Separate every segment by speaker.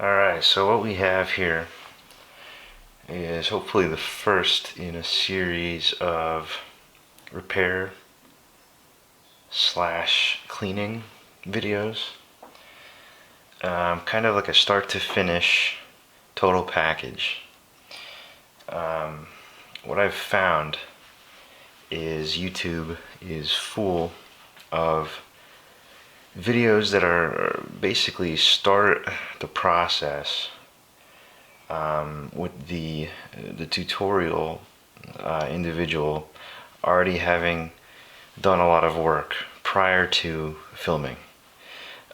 Speaker 1: Alright, so what we have here is hopefully the first in a series of repair slash cleaning videos. Kind of like a start to finish total package. What I've found is YouTube is full of videos that are basically start the process with the tutorial individual already having done a lot of work prior to filming.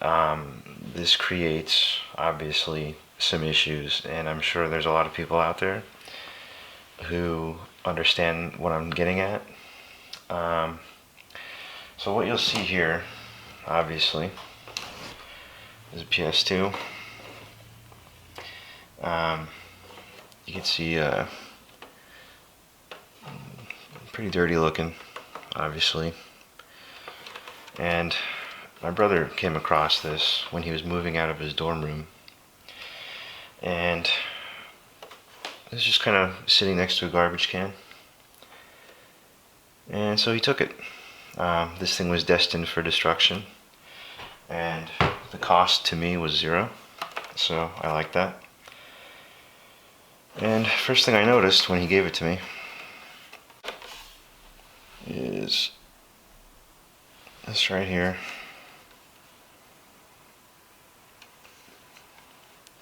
Speaker 1: This creates obviously some issues, and I'm sure there's a lot of people out there who understand what I'm getting at. So what you'll see here, obviously, is a PS2. You can see pretty dirty looking, obviously. And my brother came across this when he was moving out of his dorm room, and it was just kind of sitting next to a garbage can, and so he took it. This thing was destined for destruction, and the cost to me was zero, so I like that. And first thing I noticed when he gave it to me is this right here.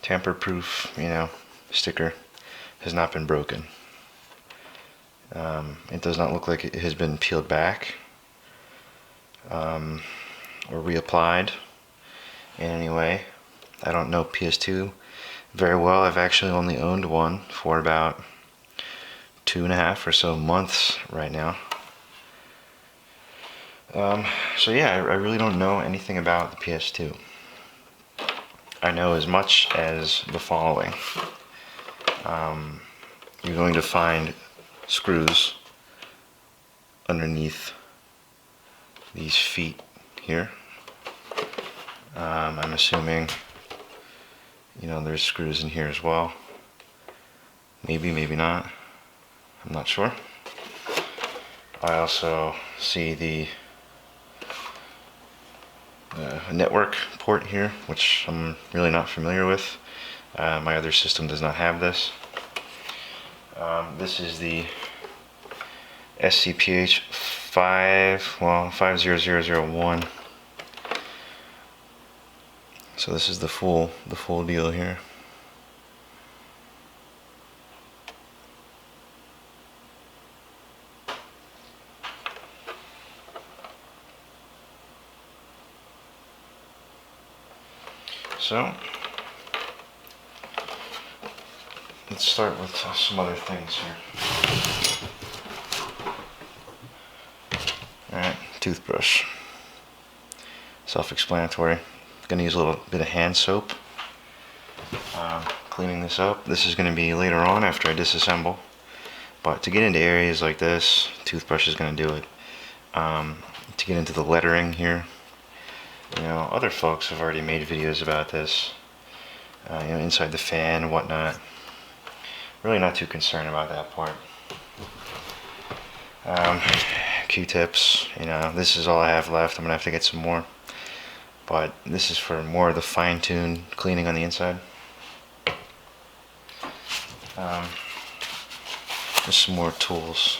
Speaker 1: Tamper-proof, sticker has not been broken. It does not look like it has been peeled back or reapplied in any way. I don't know PS2 very well. I've actually only owned one for about 2.5 or so months right now. So yeah, I really don't know anything about the PS2. I know as much as the following. You're going to find screws underneath these feet here. I'm assuming, there's screws in here as well. Maybe, maybe not. I'm not sure. I also see the network port here, which I'm really not familiar with. My other system does not have this. This is the SCPH 50001. So this is the full deal here. So let's start with some other things here. Alright, toothbrush. Self-explanatory. Going to use a little bit of hand soap. Cleaning this up. This is going to be later on after I disassemble. But to get into areas like this, toothbrush is going to do it. To get into the lettering here, other folks have already made videos about this. Inside the fan and whatnot. Really not too concerned about that part. Q-tips, this is all I have left. I'm gonna have to get some more, but this is for more of the fine-tuned cleaning on the inside. Just some more tools.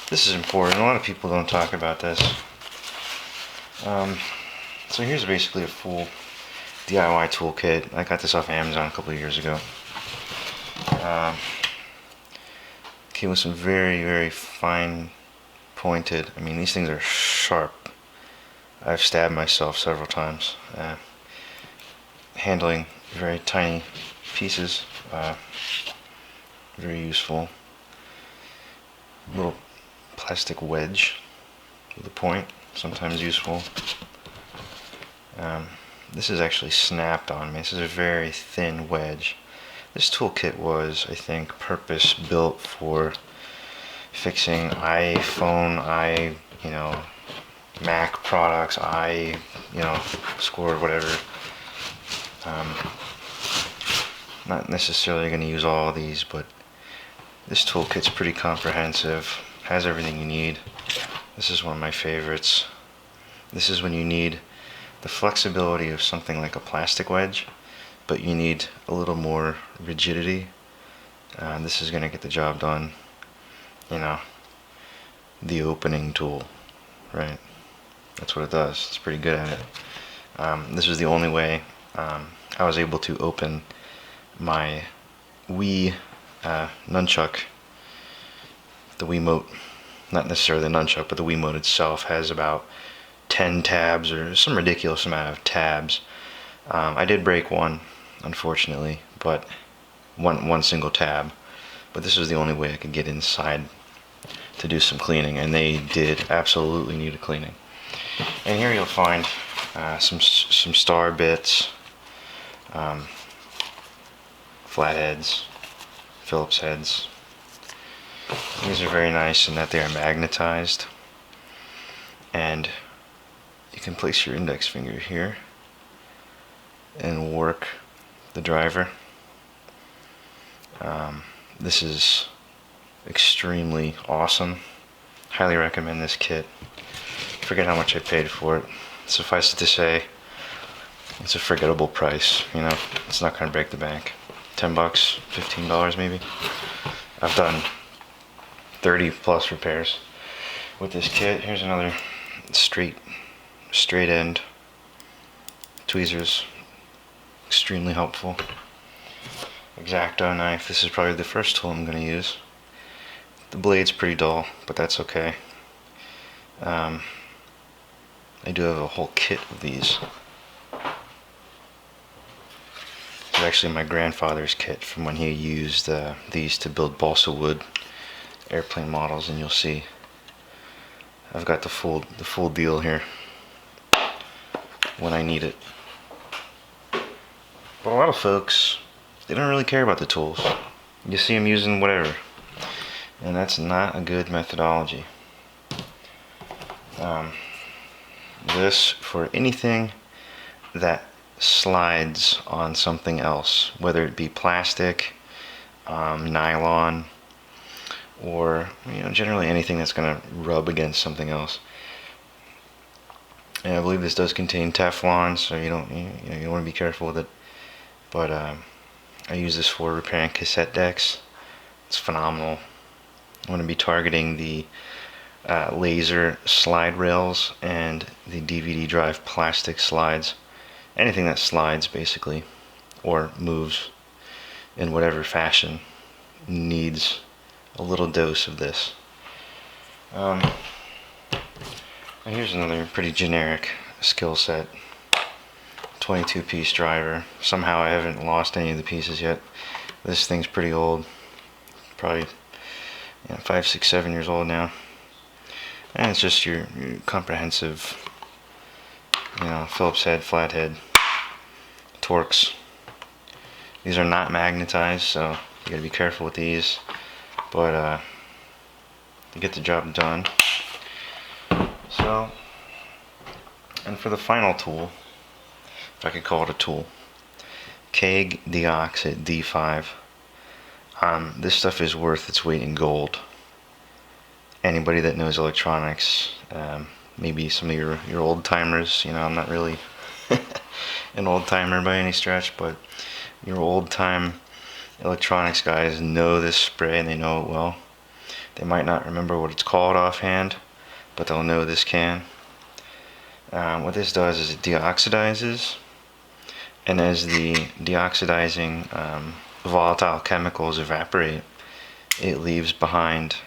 Speaker 1: This is important. A lot of people don't talk about this. So here's basically a full DIY toolkit. I got this off Amazon a couple of years ago. Came with some very, very fine pointed. These things are sharp. I've stabbed myself several times handling very tiny pieces. Very useful. Little plastic wedge with a point, sometimes useful. This is actually snapped on me. This is a very thin wedge. This toolkit was, I think, purpose built for fixing iPhone, Mac products, scored, whatever. Not necessarily going to use all of these, but this toolkit's pretty comprehensive. Has everything you need. This is one of my favorites. This is when you need the flexibility of something like a plastic wedge, but you need a little more rigidity. This is going to get the job done. You know, the opening tool, right? That's what it does. It's pretty good at it. This was the only way I was able to open my Wii nunchuck. The Wiimote, not necessarily the nunchuck, but the Wiimote itself has about 10 tabs or some ridiculous amount of tabs. I did break one, unfortunately, but one single tab. But this was the only way I could get inside to do some cleaning, and they did absolutely need a cleaning. And here you'll find some star bits, flatheads, Phillips heads. These are very nice in that they are magnetized, and you can place your index finger here and work the driver. This is extremely awesome. Highly recommend this kit. Forget how much I paid for it. Suffice it to say, it's a forgettable price. You know, it's not gonna break the bank. $10, $15 maybe. I've done 30 plus repairs with this kit. Here's another straight end tweezers, extremely helpful. X-Acto knife. This is probably the first tool I'm going to use. The blade's pretty dull, but that's okay. I do have a whole kit of these. It's actually my grandfather's kit from when he used these to build balsa wood airplane models, and you'll see I've got the full deal here when I need it. But a lot of folks, they don't really care about the tools. You see them using whatever, and that's not a good methodology. This for anything that slides on something else, whether it be plastic, nylon, or generally anything that's going to rub against something else. And I believe this does contain Teflon, so you don't want to be careful with it. But I use this for repairing cassette decks. It's phenomenal. I'm going to be targeting the laser slide rails and the DVD drive plastic slides. Anything that slides, basically, or moves in whatever fashion, needs a little dose of this. And here's another pretty generic skill set. 22-piece driver. Somehow I haven't lost any of the pieces yet. This thing's pretty old. Probably 5, 6, 7 years old now. And it's just your comprehensive, Phillips head, flathead, Torx. These are not magnetized, so you gotta be careful with these. But to get the job done. So, and for the final tool, if I could call it a tool, Keg Deoxit D5. This stuff is worth its weight in gold. Anybody that knows electronics, maybe some of your old timers, I'm not really an old timer by any stretch, but your old time electronics guys know this spray and they know it well. They might not remember what it's called offhand, but they'll know this can. What this does is it deoxidizes, and as the deoxidizing volatile chemicals evaporate, it leaves behind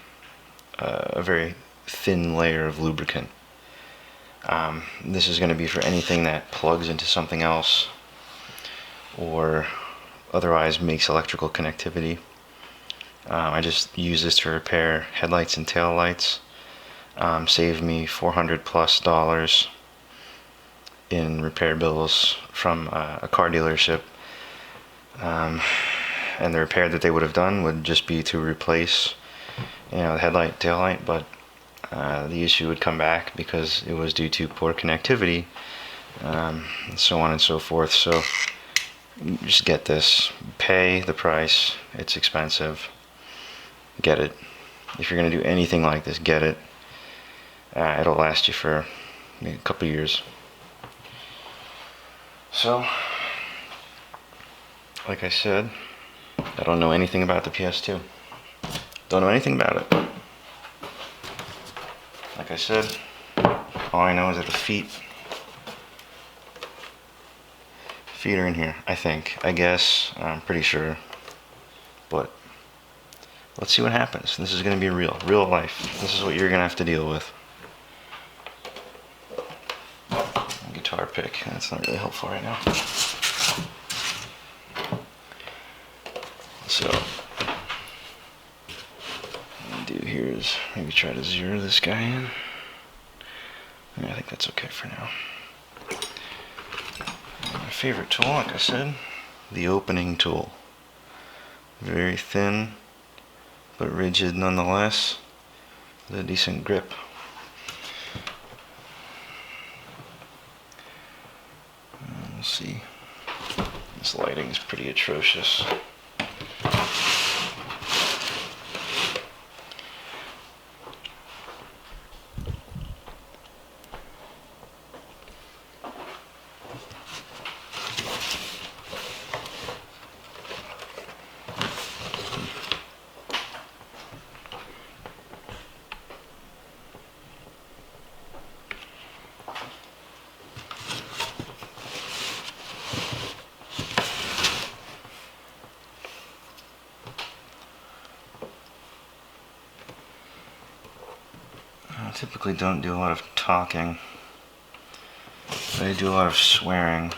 Speaker 1: a very thin layer of lubricant. This is going to be for anything that plugs into something else or otherwise makes electrical connectivity. I just use this to repair headlights and tail lights. Saved me $400+ in repair bills from a car dealership. And the repair that they would have done would just be to replace the headlight, tail light, but the issue would come back because it was due to poor connectivity, and so on and so forth. So just get this. Pay the price. It's expensive. Get it. If you're going to do anything like this, get it. It'll last you for maybe a couple years. So, like I said, I don't know anything about the PS2. Don't know anything about it. Like I said, all I know is that the feet are in here, I think. I guess. I'm pretty sure. But let's see what happens. This is going to be real life. This is what you're going to have to deal with. Guitar pick. That's not really helpful right now. So, what I'll do here is maybe try to zero this guy in. Yeah, I think that's okay for now. My favorite tool, like I said, the opening tool. Very thin, but rigid nonetheless. With a decent grip. We'll see. This lighting is pretty atrocious. I typically don't do a lot of talking, but I do a lot of swearing,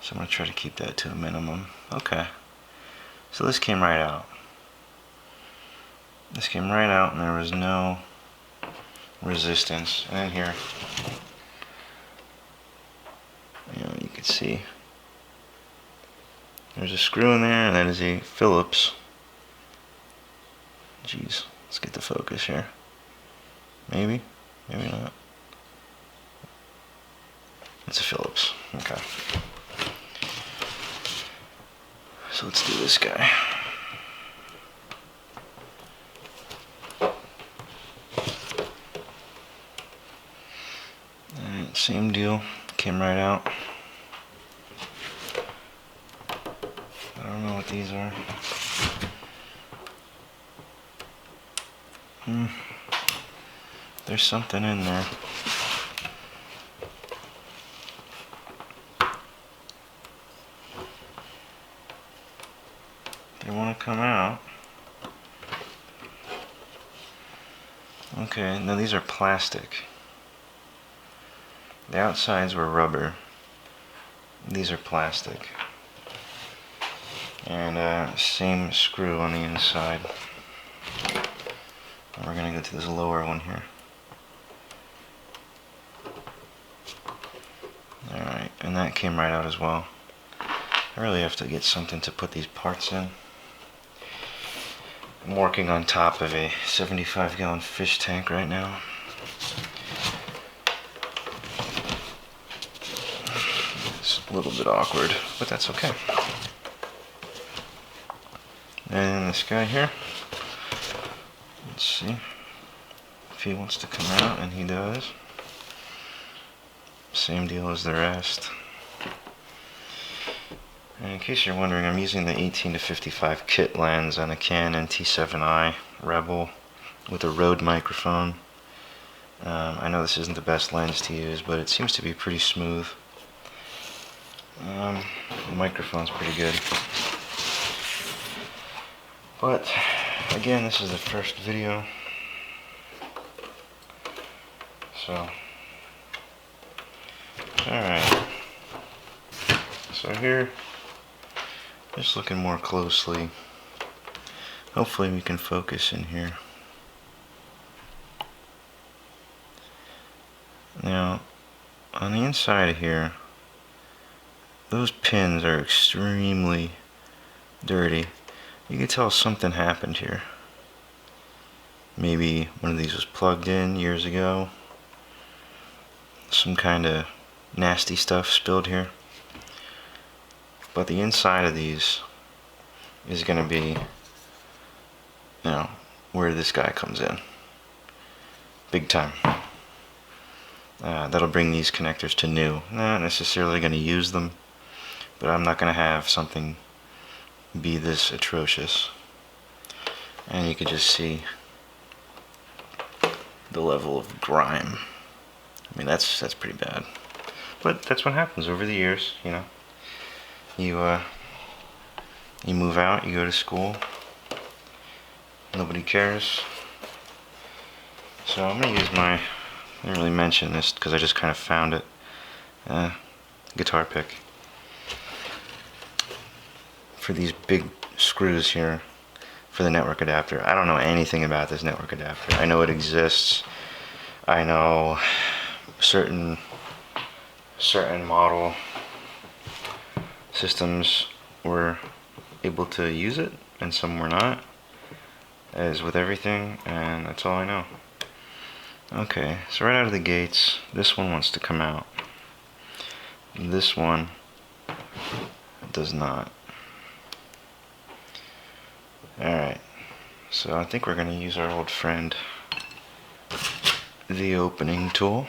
Speaker 1: so I'm going to try to keep that to a minimum. Okay, so this came right out. This came right out and there was no resistance. And in here, you can see there's a screw in there, and that is a Phillips. Jeez, let's get the focus here. Maybe, maybe not. It's a Phillips. Okay. So let's do this guy. Alright, same deal. Came right out. I don't know what these are. There's something in there. They want to come out. Okay, now these are plastic. The outsides were rubber. These are plastic. And same screw on the inside. And we're going to go to this lower one here. Alright, and that came right out as well. I really have to get something to put these parts in. I'm working on top of a 75-gallon fish tank right now. It's a little bit awkward, but that's okay. And this guy here, let's see if he wants to come out, and he does. Same deal as the rest. And in case you're wondering, I'm using the 18-55 kit lens on a Canon T7i Rebel with a Rode microphone. I know this isn't the best lens to use, but it seems to be pretty smooth. The microphone's pretty good. But, again, this is the first video. So, alright. So here, just looking more closely. Hopefully we can focus in here. Now, on the inside here, those pins are extremely dirty. You can tell something happened here. Maybe one of these was plugged in years ago. Some kind of nasty stuff spilled here. But the inside of these is going to be, where this guy comes in. Big time. That'll bring these connectors to new. Not necessarily going to use them, but I'm not going to have something be this atrocious. And you can just see the level of grime. I mean, that's pretty bad. But that's what happens over the years, You move out, you go to school, nobody cares. So I'm going to use I didn't really mention this because I just kind of found it, guitar pick. For these big screws here, for the network adapter. I don't know anything about this network adapter. I know it exists. I know certain model systems were able to use it and some were not, as with everything, and that's all I know. Okay, so right out of the gates, this one wants to come out. This one does not. Alright, so I think we're going to use our old friend, the opening tool.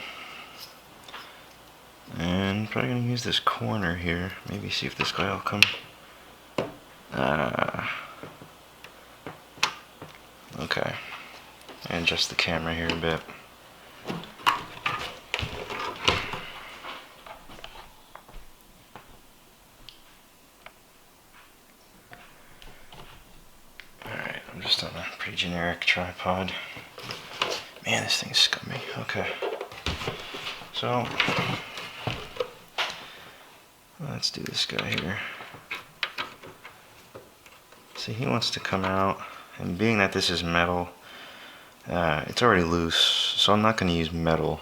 Speaker 1: And probably going to use this corner here. Maybe see if this guy will come. Okay. And adjust the camera here a bit. Alright, I'm just on a pretty generic tripod. Man, this thing's scummy. Okay. So, let's do this guy here. See, he wants to come out, and being that this is metal, it's already loose, so I'm not going to use metal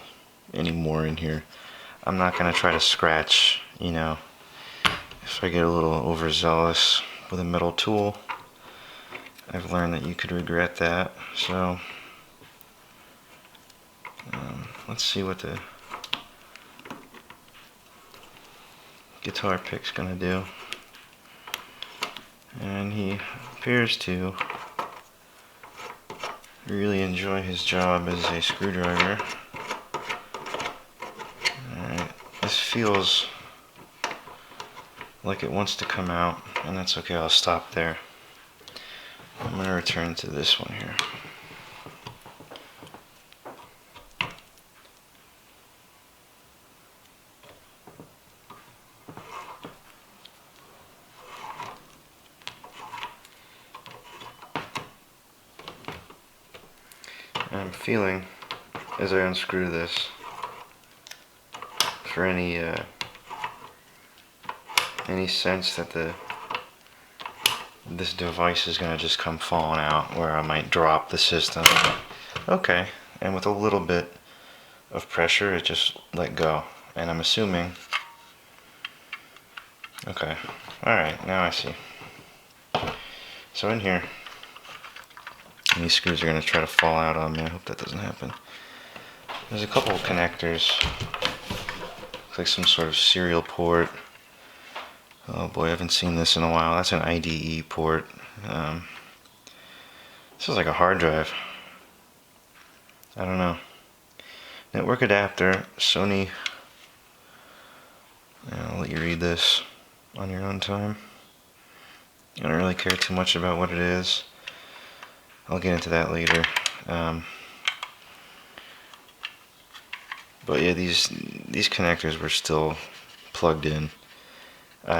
Speaker 1: anymore in here. I'm not going to try to scratch, if I get a little overzealous with a metal tool. I've learned that you could regret that, so let's see what the guitar pick's gonna do. And he appears to really enjoy his job as a screwdriver. Alright, this feels like it wants to come out, and that's okay, I'll stop there. I'm going to return to this one here. I'm feeling, as I unscrew this, for any sense that this device is going to just come falling out, where I might drop the system. Okay, and with a little bit of pressure, it just let go. And I'm assuming, okay, alright, now I see. So in here, these screws are going to try to fall out on me. I hope that doesn't happen. There's a couple of connectors. Looks like some sort of serial port. Oh boy, I haven't seen this in a while. That's an IDE port. This is like a hard drive. I don't know. Network adapter, Sony. I'll let you read this on your own time. I don't really care too much about what it is. I'll get into that later. But yeah, these connectors were still plugged in.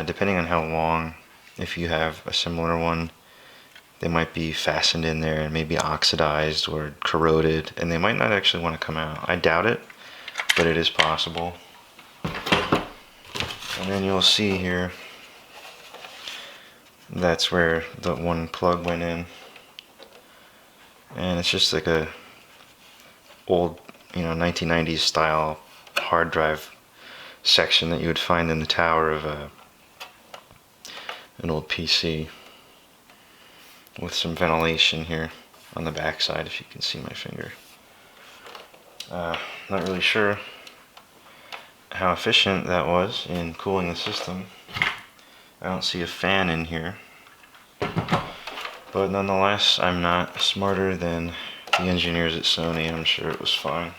Speaker 1: Depending on how long, if you have a similar one, they might be fastened in there and maybe oxidized or corroded, and they might not actually want to come out. I doubt it, but it is possible. And then you'll see here, that's where the one plug went in. And it's just like a old, 1990s style hard drive section that you would find in the tower of an old PC, with some ventilation here on the back side, if you can see my finger. Not really sure how efficient that was in cooling the system. I don't see a fan in here. But nonetheless, I'm not smarter than the engineers at Sony. I'm sure it was fine.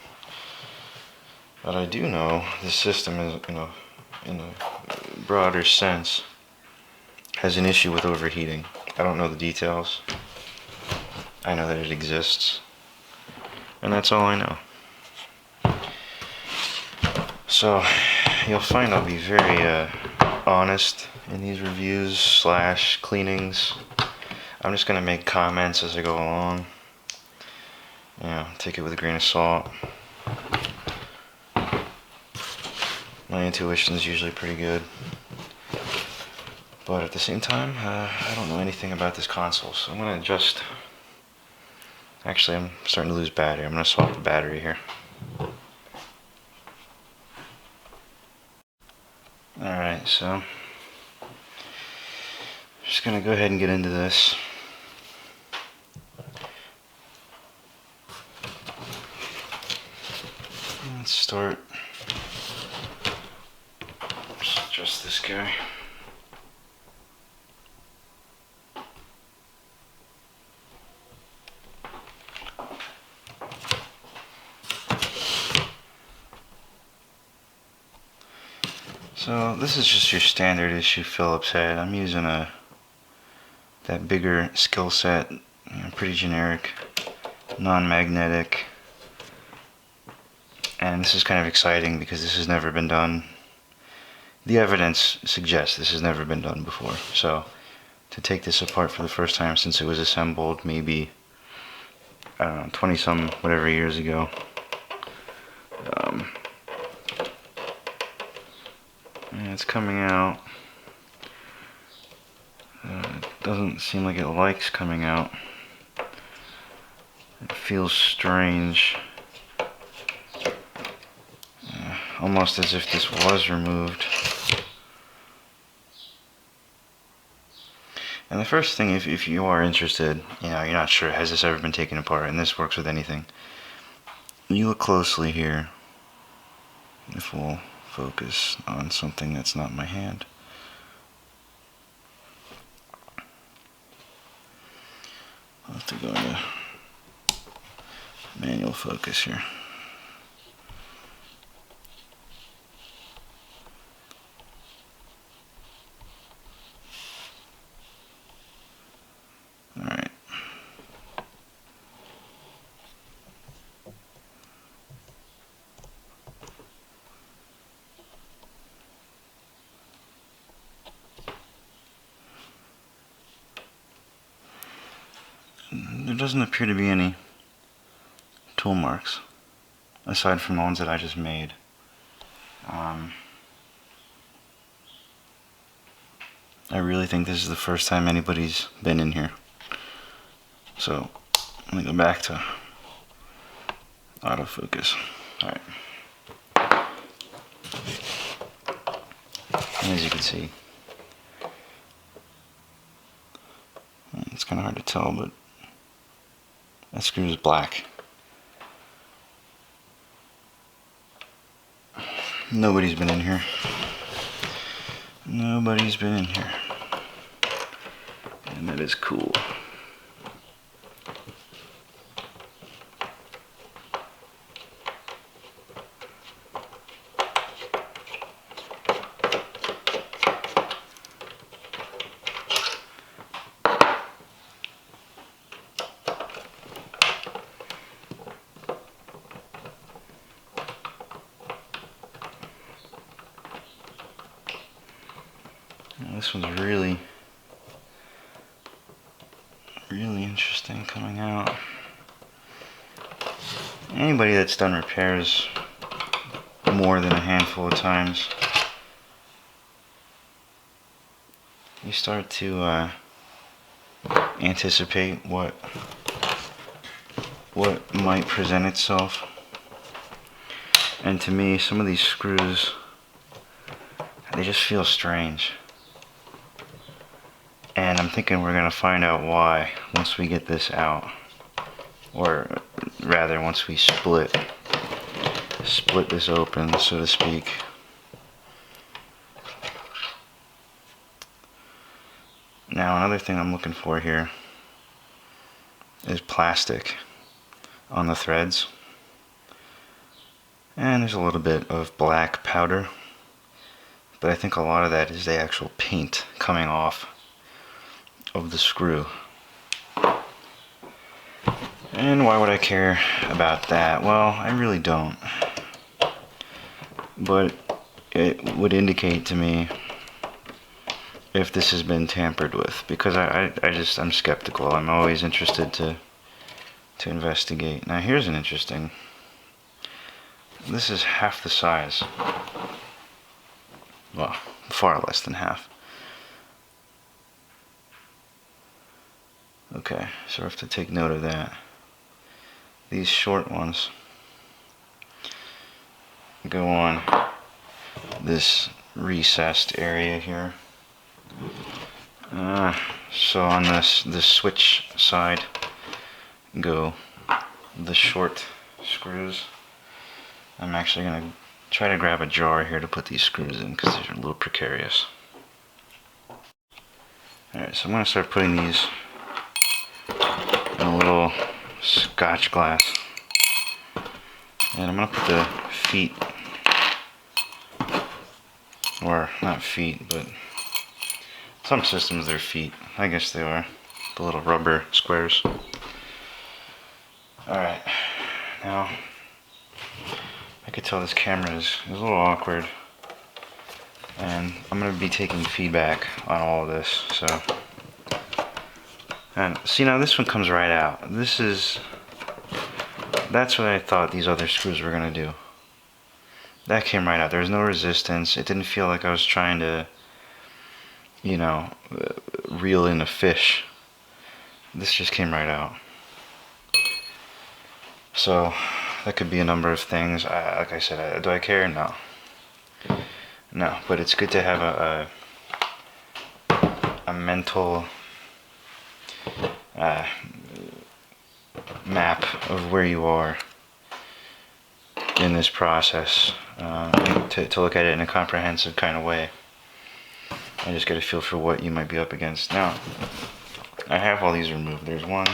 Speaker 1: But I do know this system is, in a broader sense, has an issue with overheating. I don't know the details. I know that it exists. And that's all I know. So, you'll find I'll be very honest in these reviews / cleanings. I'm just going to make comments as I go along. Take it with a grain of salt. My intuition is usually pretty good. But at the same time, I don't know anything about this console, so I'm going to adjust. Actually, I'm starting to lose battery. I'm going to swap the battery here. Alright, so just going to go ahead and get into this. Let's start. Just adjust this guy. So this is just your standard issue Phillips head. I'm using that bigger skill set, pretty generic, non-magnetic, and this is kind of exciting because this has never been done. The evidence suggests this has never been done before. So to take this apart for the first time since it was assembled, maybe 20 some whatever years ago. And it's coming out. It doesn't seem like it likes coming out. It feels strange. Almost as if this was removed. And the first thing, if you are interested, you're not sure, has this ever been taken apart, and this works with anything, you look closely here. If we'll focus on something that's not my hand. I'll have to go into manual focus here. Alright. There doesn't appear to be any tool marks, aside from the ones that I just made. I really think this is the first time anybody's been in here. So, let me go back to autofocus. Alright. And as you can see, it's kind of hard to tell, but that screw is black. Nobody's been in here. Nobody's been in here. And that is cool. This one's really interesting coming out. Anybody that's done repairs more than a handful of times, you start to anticipate what might present itself. And to me, some of these screws, they just feel strange. And I'm thinking we're going to find out why once we get this out. Or rather, once we split this open, so to speak. Now another thing I'm looking for here is plastic on the threads. And there's a little bit of black powder, but I think a lot of that is the actual paint coming off of the screw. And why would I care about that? Well, I really don't. But it would indicate to me if this has been tampered with, because I'm skeptical. I'm always interested to investigate. Now here's an interesting. This is half the size. Well, far less than half. Okay, so I have to take note of that. These short ones go on this recessed area here. So on this switch side go the short screws. I'm actually going to try to grab a jar here to put these screws in because these are a little precarious. Alright, so I'm going to start putting these in a little Scotch glass. And I'm going to put the feet, or not feet, but some systems they're feet. I guess they are. The little rubber squares. Alright, now I could tell this camera is a little awkward, and I'm going to be taking feedback on all of this. So, and see, now this one comes right out. That's what I thought these other screws were going to do. That came right out. There was no resistance. It didn't feel like I was trying to, you know, reel in a fish. This just came right out. So that could be a number of things. Like I said, do I care? No. No, but it's good to have a mental map of where you are in this process, to look at it in a comprehensive kind of way. I just get a feel for what you might be up against. Now, I have all these removed. There's 1,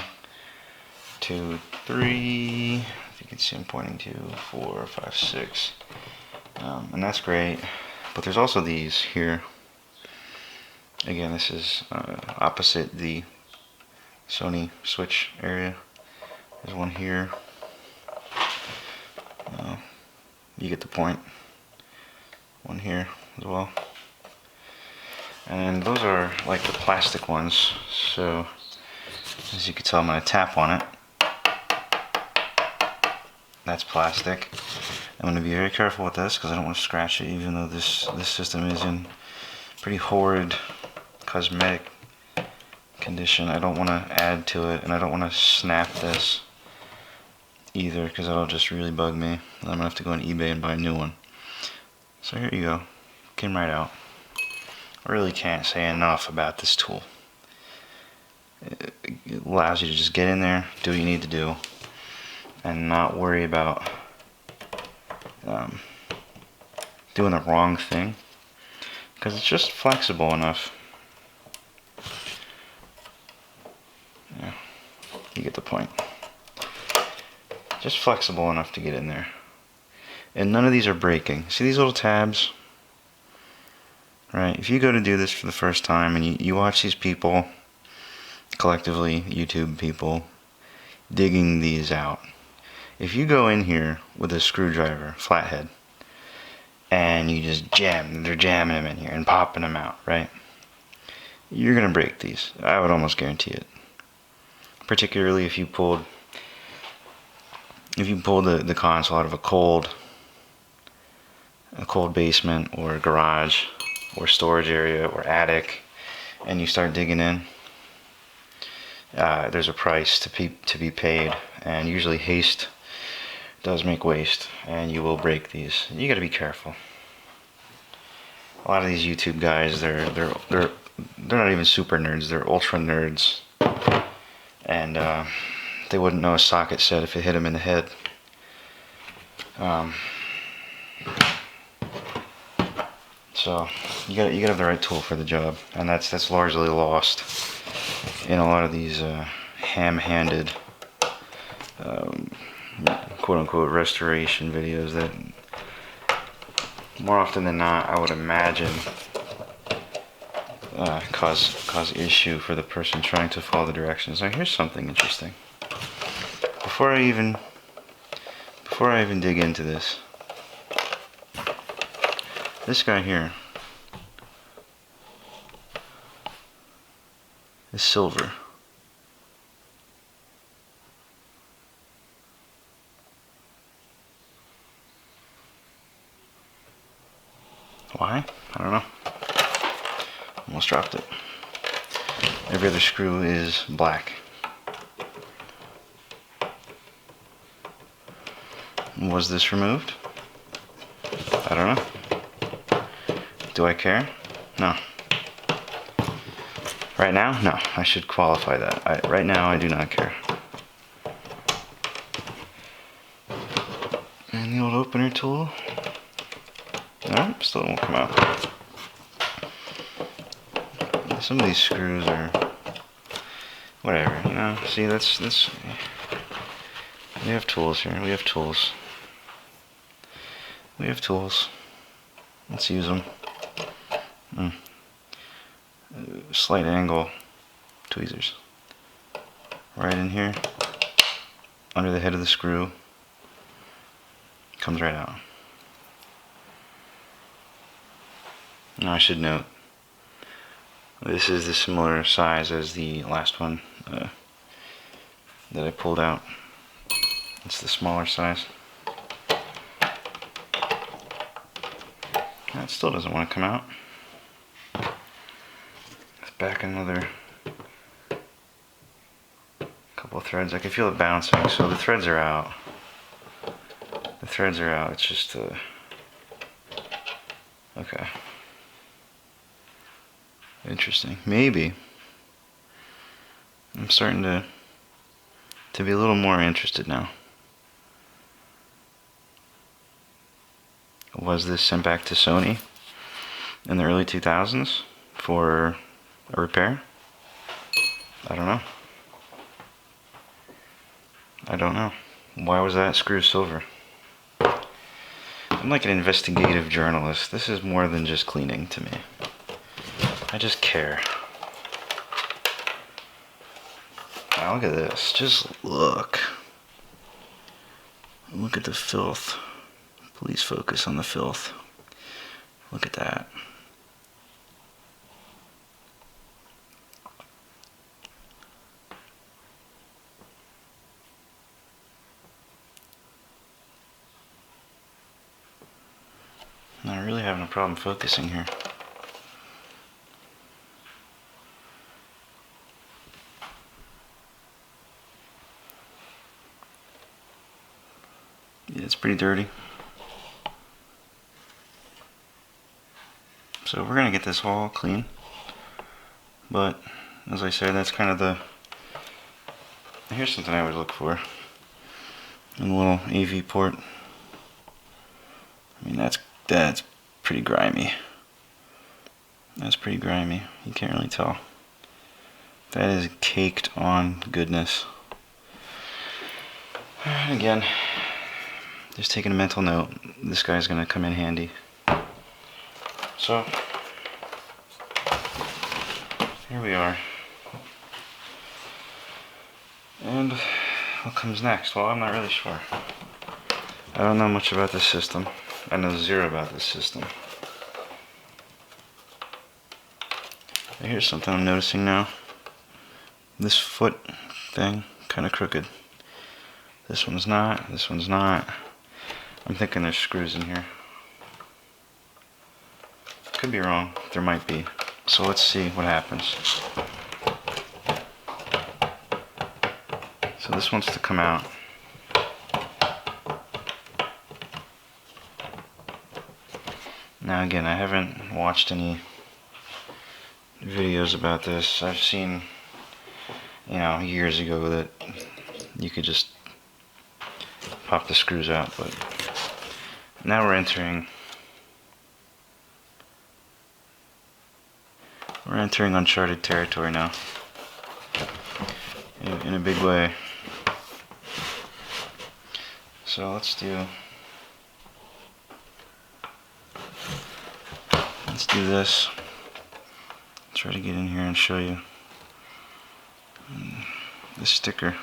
Speaker 1: 2, 3, if you can see I'm pointing to, 4, 5, 6, and that's great. But there's also these here. Again, this is opposite the Sony switch area. There's one here. You get the point. One here as well. And those are like the plastic ones. So, as you can tell, I'm going to tap on it. That's plastic. I'm going to be very careful with this because I don't want to scratch it, even though this system is in pretty horrid cosmetic condition. I don't want to add to it, and I don't want to snap this either because that'll just really bug me. I'm going to have to go on eBay and buy a new one. So here you go. Came right out. I really can't say enough about this tool. It allows you to just get in there, do what you need to do, and not worry about doing the wrong thing, because it's just flexible enough. Yeah, you get the point. Just flexible enough to get in there. And none of these are breaking. See these little tabs? Right, if you go to do this for the first time and you watch these people, collectively YouTube people, digging these out. If you go in here with a screwdriver, flathead, and you just they're jamming them in here and popping them out, right? You're gonna break these. I would almost guarantee it. Particularly if you pulled the console out of a cold basement or garage or storage area or attic, and you start digging in, there's a price to be paid, and usually haste does make waste, and you will break these. You got to be careful. A lot of these YouTube guys, they're not even super nerds. They're ultra nerds, and they wouldn't know a socket set if it hit them in the head. So you gotta have the right tool for the job, and that's largely lost in a lot of these ham-handed quote-unquote restoration videos that more often than not I would imagine cause issue for the person trying to follow the directions. Now here's something interesting. Before I even dig into this guy here is silver. Why? I don't know. Almost dropped it. Every other screw is black. Was this removed? I don't know. Do I care? No. Right now? No. I should qualify that. Right now, I do not care. And the old opener tool. No, still won't come out. Some of these screws are whatever, you know. See, that's we have tools here. We have tools. We have tools. Let's use them. Slight angle tweezers. Right in here, under the head of the screw. Comes right out. Now I should note, this is the similar size as the last one that I pulled out. It's the smaller size. That still doesn't want to come out. It's back another couple of threads. I can feel it bouncing, so the threads are out. The threads are out. It's just okay. Interesting. Maybe I'm starting to be a little more interested now. Was this sent back to Sony in the early 2000s for a repair? I don't know. I don't know. Why was that screw silver? I'm like an investigative journalist. This is more than just cleaning to me. I just care. Now look at this. Just look. Look at the filth. Please focus on the filth. Look at that. I'm really having a problem focusing here. Yeah, it's pretty dirty. So we're gonna get this all clean. But as I said, that's kind of the. Here's something I would look for. A little AV port. I mean, that's pretty grimy. That's pretty grimy. You can't really tell. That is caked on goodness. And again, just taking a mental note. This guy's gonna come in handy. So here we are. And what comes next? Well, I'm not really sure. I don't know much about this system. I know zero about this system. And here's something I'm noticing now. This foot thing, kind of crooked. This one's not, this one's not. I'm thinking there's screws in here. Could be wrong, there might be. So let's see what happens. So this wants to come out. Now again, I haven't watched any videos about this. I've seen, you know, years ago that you could just pop the screws out, but now we're entering We're entering uncharted territory now, in a big way. So let's do this. Try to get in here and show you this sticker.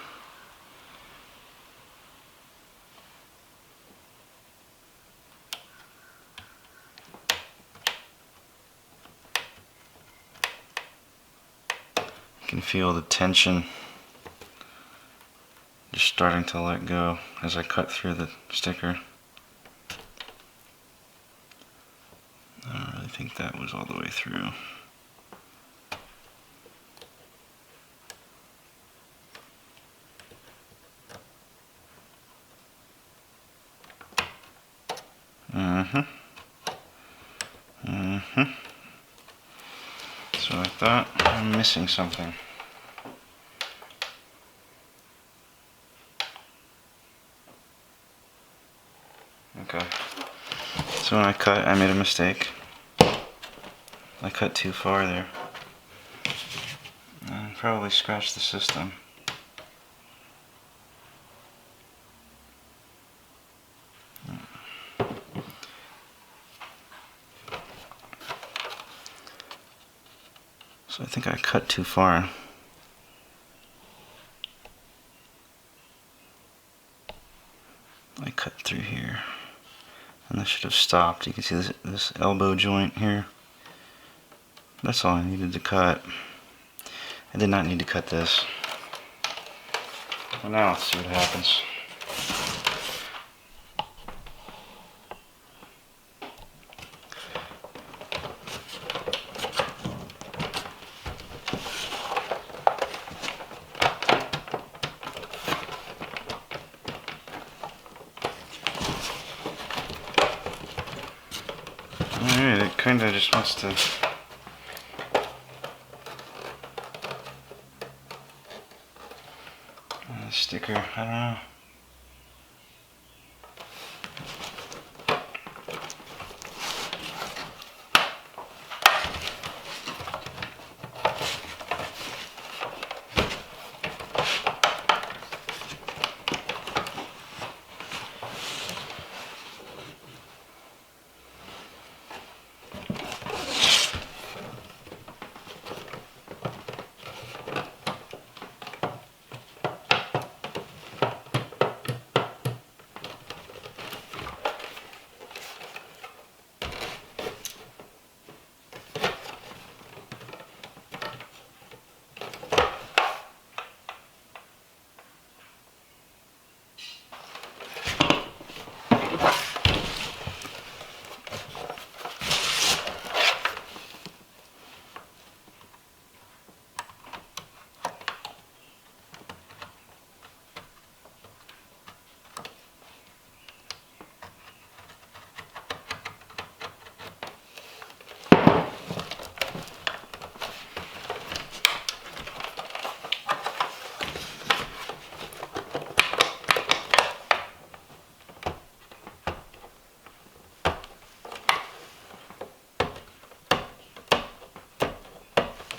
Speaker 1: You can feel the tension just starting to let go as I cut through the sticker. I don't really think that was all the way through. So I thought I'm missing something. Okay. So when I cut, I made a mistake. I cut too far there. And probably scratched the system. So I think I cut too far. I cut through here. And I should have stopped. You can see this elbow joint here. That's all I needed to cut. I did not need to cut this. Well, now let's see what happens. Alright, it kinda just wants to sticker, I don't know.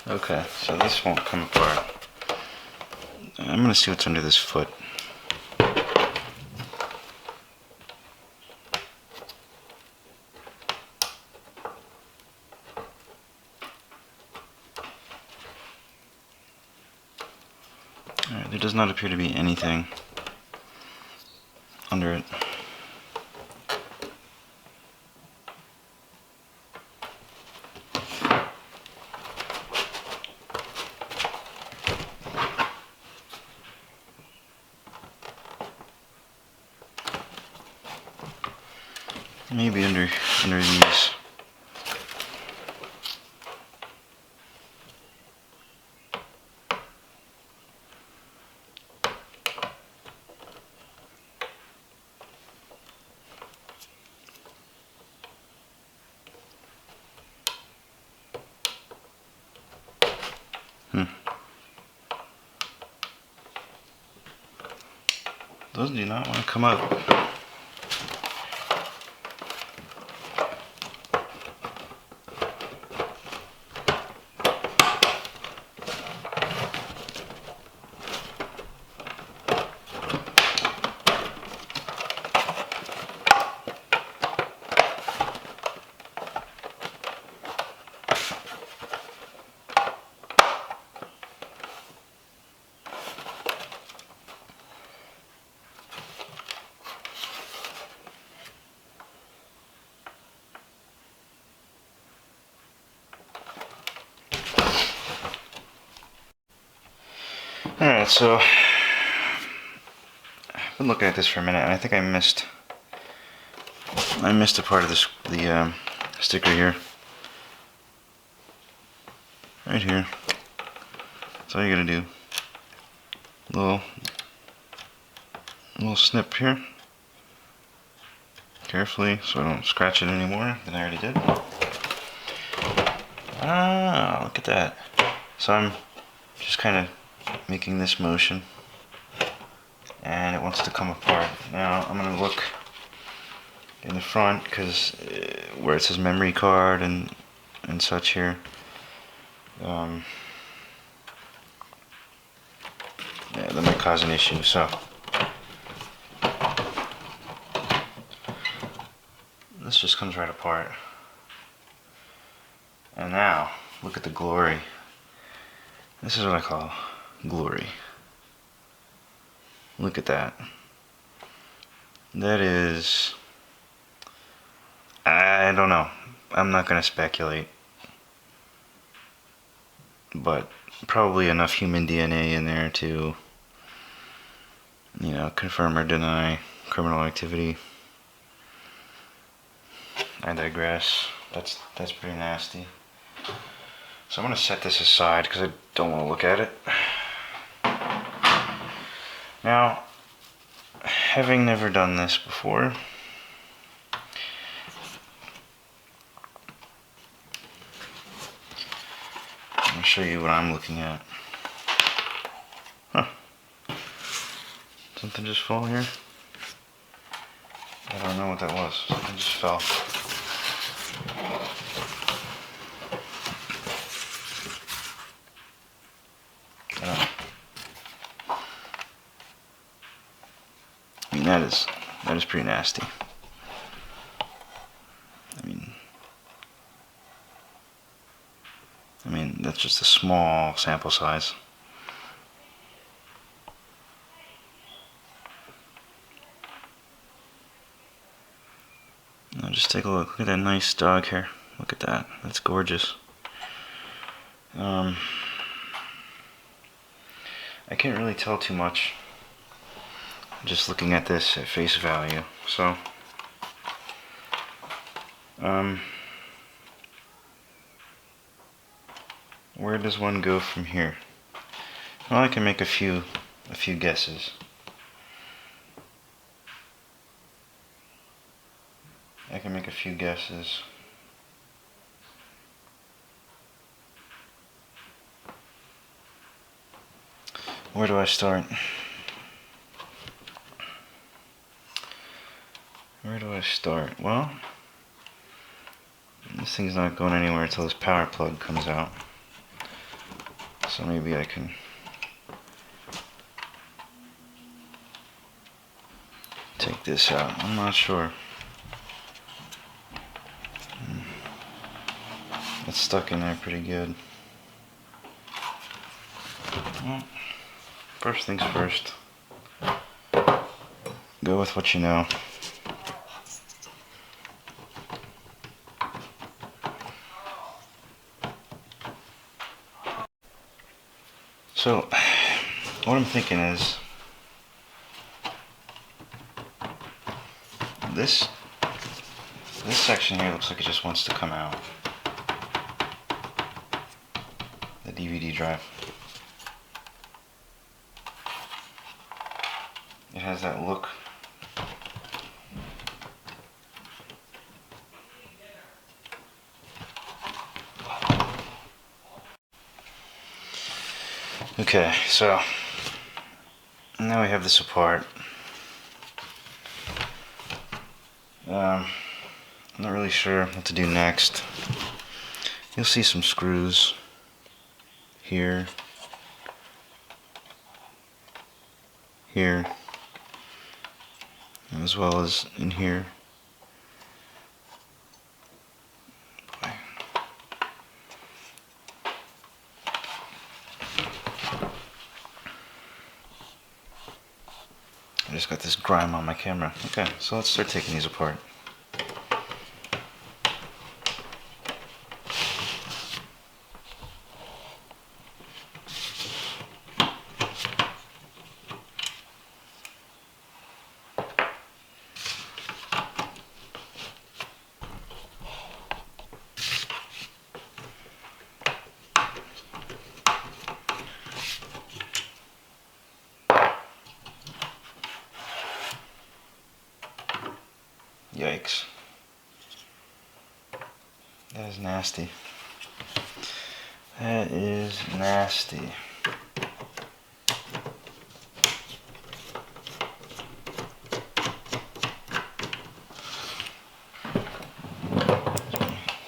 Speaker 1: Okay, so this won't come apart. I'm gonna see what's under this foot. Alright, there does not appear to be anything under it. Maybe under these. Those do not want to come up. Alright, so I've been looking at this for a minute, and I think I missed a part of this, the sticker here. Right here. That's all you gotta do. Little snip here. Carefully, so I don't scratch it anymore than I already did. Ah, look at that. So I'm just kind of making this motion, and it wants to come apart. Now I'm gonna look in the front, because where it says memory card and such here, yeah, that might cause an issue. So this just comes right apart. And now look at the glory. This is what I call glory. Look at that. That is, I don't know. I'm not going to speculate. But probably enough human DNA in there to, you know, confirm or deny criminal activity. I digress. That's pretty nasty. So I'm going to set this aside because I don't want to look at it. Now, having never done this before, I'll show you what I'm looking at. Huh. Something just fell here? I don't know what that was. Something just fell. I mean, that is pretty nasty. I mean, that's just a small sample size. Now just take a look. Look at that nice dog hair. Look at that. That's gorgeous. I can't really tell too much just looking at this at face value. So, where does one go from here? Well, I can make a few guesses. Where do I start? Well, this thing's not going anywhere until this power plug comes out. So maybe I can take this out. I'm not sure. It's stuck in there pretty good. Well, first things first. Go with what you know. So, what I'm thinking is, this section here looks like it just wants to come out. The DVD drive. It has that look. Okay, so now we have this apart. I'm not really sure what to do next. You'll see some screws here, here, as well as in here. Boy. I just got this grime on my camera. Okay, so let's start taking these apart. Yikes. That is nasty. That is nasty.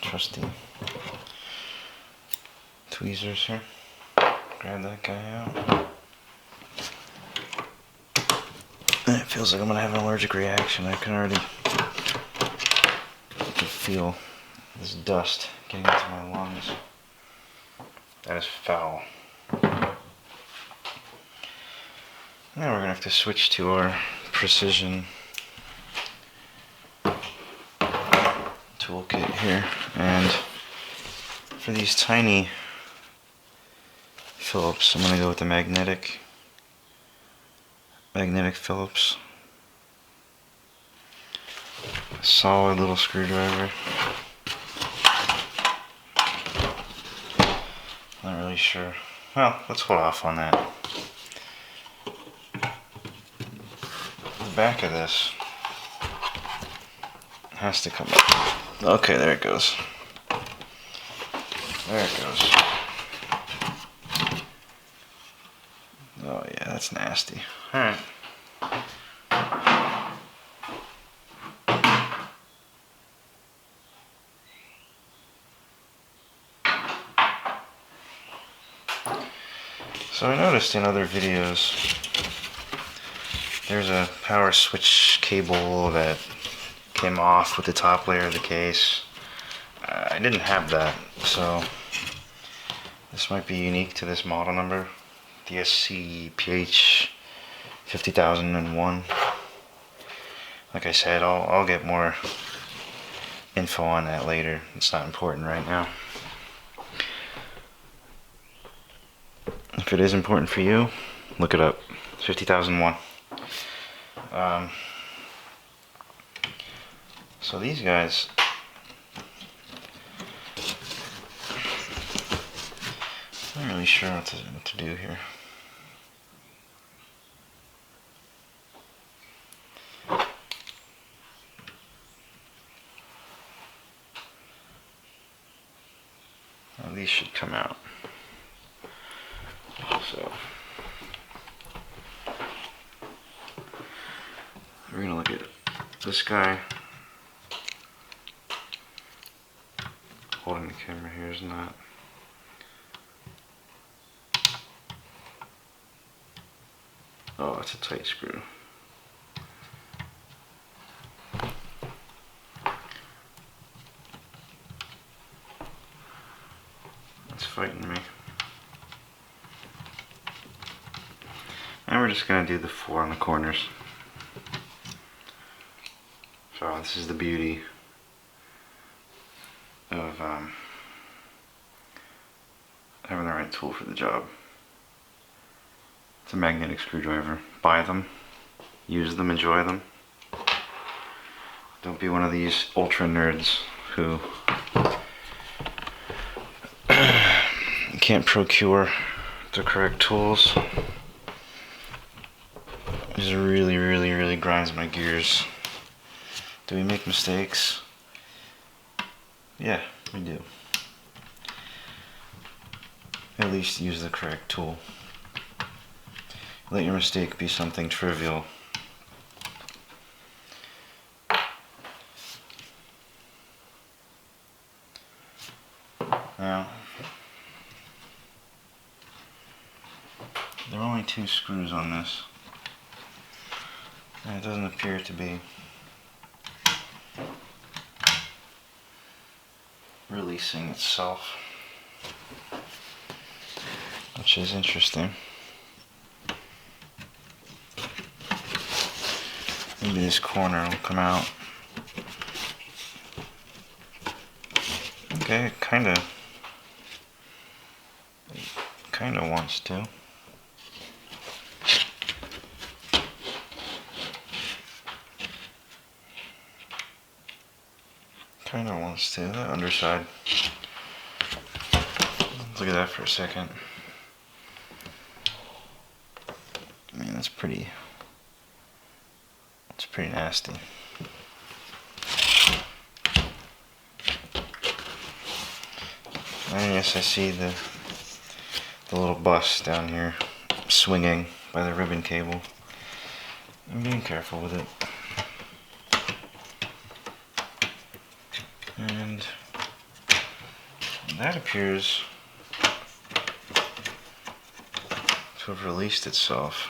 Speaker 1: Trusty tweezers here. Grab that guy out. It feels like I'm gonna have an allergic reaction. I can already feel this dust getting into my lungs. That is foul. Now we're gonna have to switch to our precision toolkit here, and for these tiny Phillips, I'm gonna go with the magnetic Phillips. A solid little screwdriver. Not really sure. Well, let's hold off on that. The back of this has to come up. Okay, there it goes. There it goes. Oh yeah, that's nasty. Alright. So I noticed in other videos there's a power switch cable that came off with the top layer of the case. I didn't have that, so this might be unique to this model number, the SCPH 50001. Like I said, I'll get more info on that later. It's not important right now. If it is important for you, look it up. 50001. So these guys, I'm not really sure what to do here. Now these should come out. So we're gonna look at this guy. Holding the camera here is not. Oh, it's a tight screw. It's fighting me. And we're just gonna do the 4 on the corners. So this is the beauty of having the right tool for the job. It's a magnetic screwdriver. Buy them, use them, enjoy them. Don't be one of these ultra nerds who can't procure the correct tools. It just really grinds my gears. Do we make mistakes? Yeah, we do. At least use the correct tool. Let your mistake be something trivial. Now, there are only 2 screws on this, and it doesn't appear to be releasing itself, which is interesting. Maybe this corner will come out. Okay, it kinda wants to. Kinda wants to. That underside. Let's look at that for a second. I mean, that's pretty nasty. And yes, I see the little bus down here swinging by the ribbon cable. I'm being careful with it. And that appears to have released itself,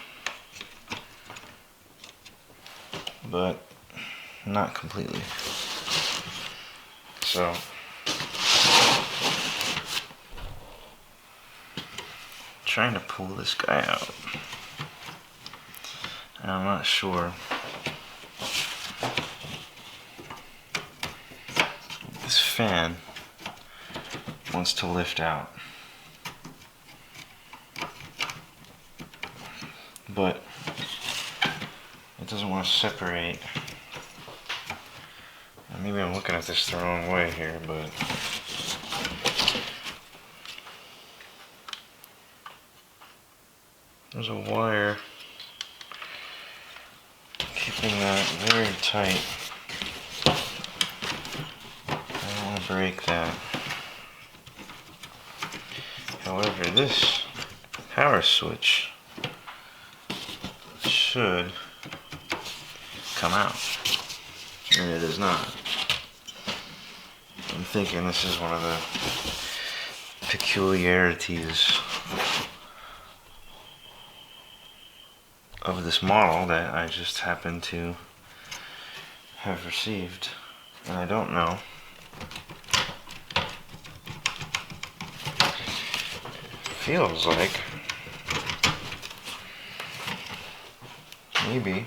Speaker 1: but not completely. So trying to pull this guy out, and I'm not sure this fan wants to lift out, but it doesn't want to separate. Maybe I'm looking at this the wrong way here, but there's a wire keeping that very tight. I don't want to break that. However, this power switch should come out, and it is not. I'm thinking this is one of the peculiarities of this model that I just happen to have received, and I don't know. Feels like maybe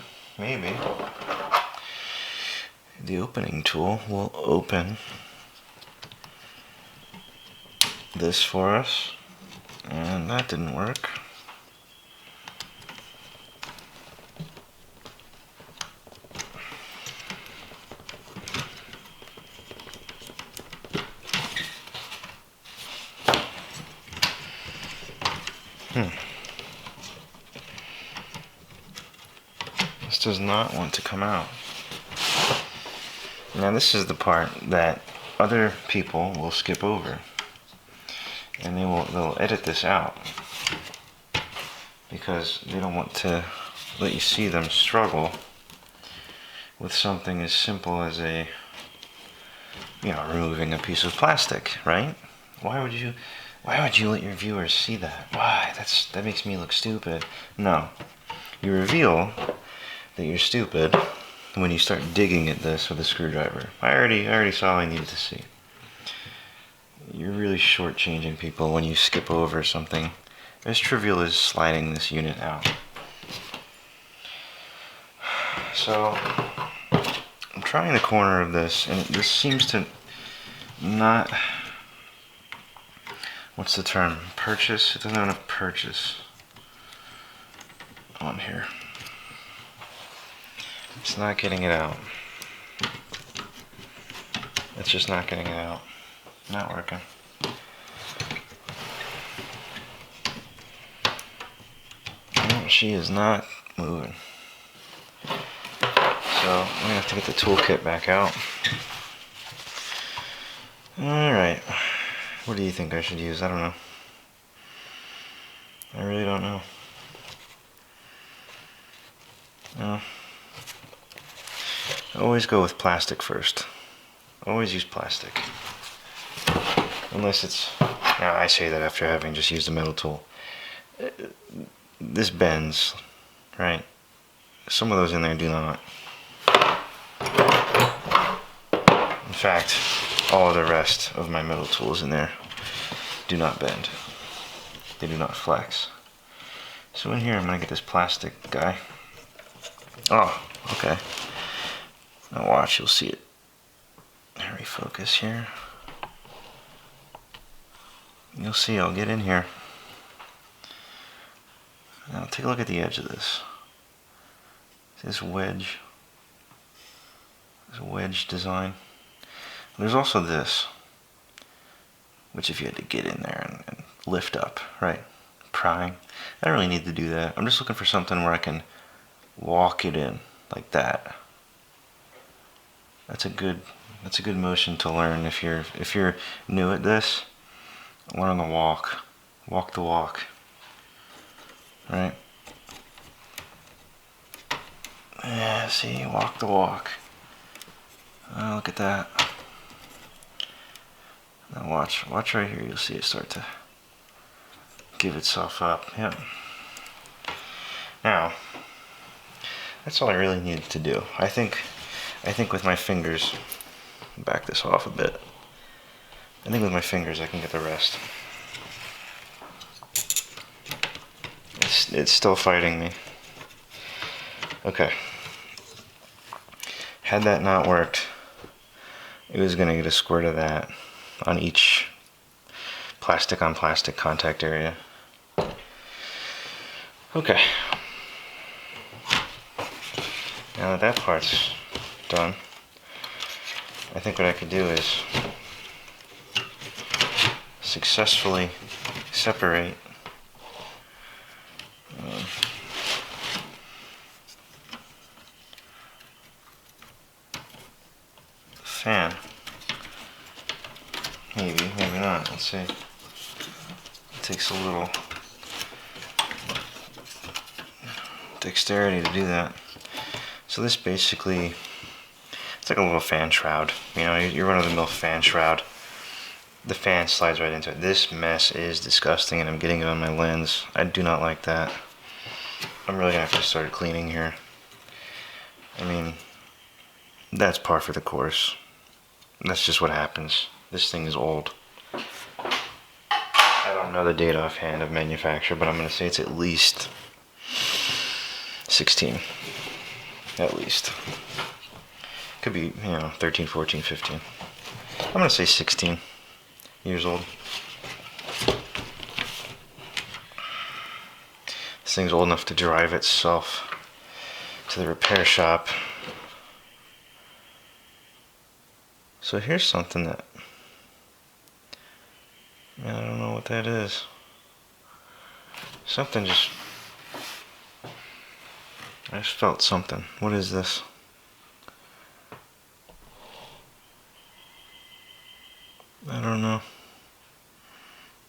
Speaker 1: the opening tool will open this for us, and that didn't work. This does not want to come out. Now this is the part that other people will skip over, and they'll edit this out because they don't want to let you see them struggle with something as simple as removing a piece of plastic, right? Why would you let your viewers see that? Why? That makes me look stupid. No. You reveal that you're stupid when you start digging at this with a screwdriver. I already saw all I needed to see. You're really shortchanging people when you skip over something as trivial as sliding this unit out. So I'm trying the corner of this, and this seems to not, what's the term? Purchase? It doesn't have enough purchase on here. It's not getting it out. It's just not getting it out. Not working. No, she is not moving. So I'm gonna have to get the toolkit back out. Alright. What do you think I should use? I don't know. I really don't know. No. Always go with plastic first. Always use plastic. Unless it's... Now, I say that after having just used a metal tool. This bends, right? Some of those in there do not. In fact, all of the rest of my metal tools in there do not bend. They do not flex. So in here, I'm going to get this plastic guy. Oh, okay. Now watch, you'll see it. Refocus here. You'll see, I'll get in here. Now take a look at the edge of this. This wedge. This wedge design. There's also this, which if you had to get in there and lift up, right? Prying. I don't really need to do that. I'm just looking for something where I can walk it in like that. That's a good motion to learn if you're new at this. learn the walk. Walk the walk. Right? Yeah, see, walk the walk. Oh, look at that. Now watch right here, you'll see it start to give itself up. Yep. Now, that's all I really needed to do. I think with my fingers, back this off a bit. I think with my fingers I can get the rest. It's still fighting me. Okay. Had that not worked, it was gonna get a squirt of that on each plastic on plastic contact area. Okay. Now that part's done, I think what I could do is successfully separate the fan. Maybe not. Let's see. It takes a little dexterity to do that. So this basically, it's like a little fan shroud. You know, your run-of-the-mill fan shroud. The fan slides right into it. This mess is disgusting, and I'm getting it on my lens. I do not like that. I'm really gonna have to start cleaning here. I mean, that's par for the course. That's just what happens. This thing is old. I don't know the date offhand of manufacture, but I'm gonna say it's at least 16. At least. Could be, 13, 14, 15. I'm gonna say 16 years old. This thing's old enough to drive itself to the repair shop. So here's something that, man, I don't know what that is. Something just, I just felt something. What is this? I don't know.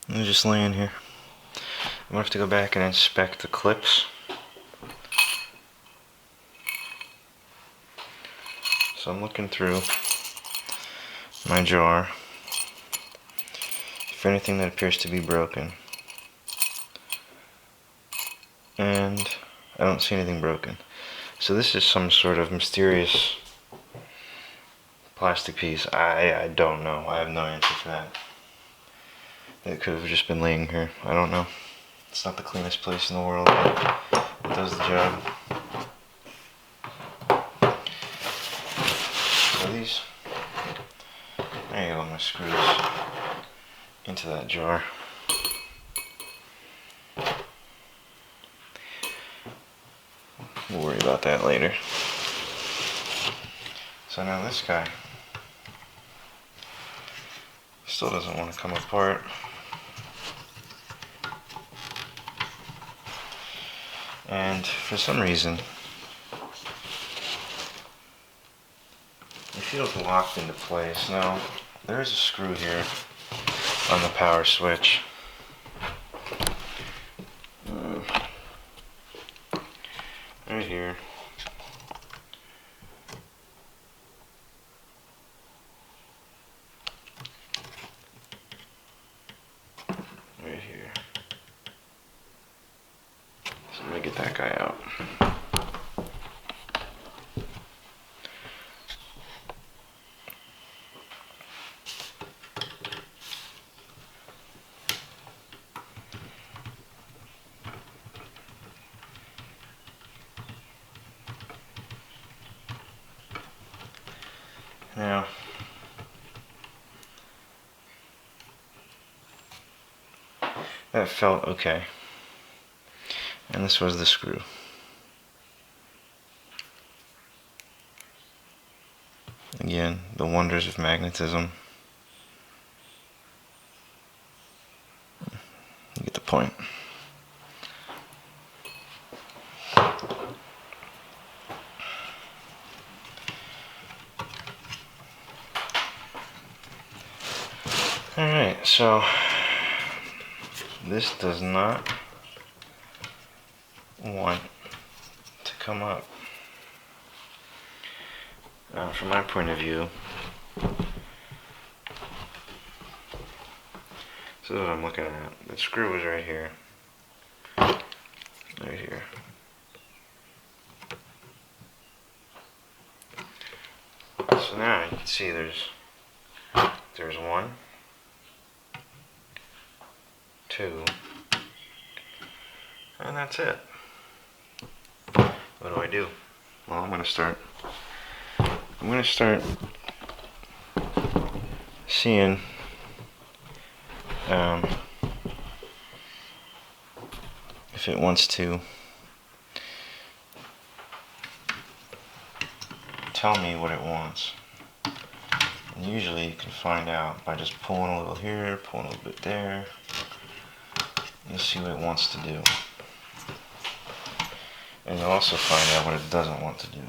Speaker 1: I'm just laying here. I'm gonna have to go back and inspect the clips. So I'm looking through my jar for anything that appears to be broken. And I don't see anything broken. So this is some sort of mysterious plastic piece. I don't know. I have no answer for that. It could have just been laying here. I don't know. It's not the cleanest place in the world, but it does the job. So these, there you go, my screws into that jar. We'll worry about that later. So now this guy still doesn't want to come apart. And for some reason, it feels locked into place. Now, there's a screw here on the power switch. Right here. Right here. So let me get that guy out. Now, that felt okay. And this was the screw. Again, the wonders of magnetism. You get the point. Alright, so this does not want to come up. Now, from my point of view, this is what I'm looking at. The screw is right here. Right here. So now you can see there's 1, 2, and that's it. What do I do? Well, I'm gonna start seeing if it wants to tell me what it wants. And usually you can find out by just pulling a little here, pulling a little bit there. You'll see what it wants to do. And you'll also find out what it doesn't want to do.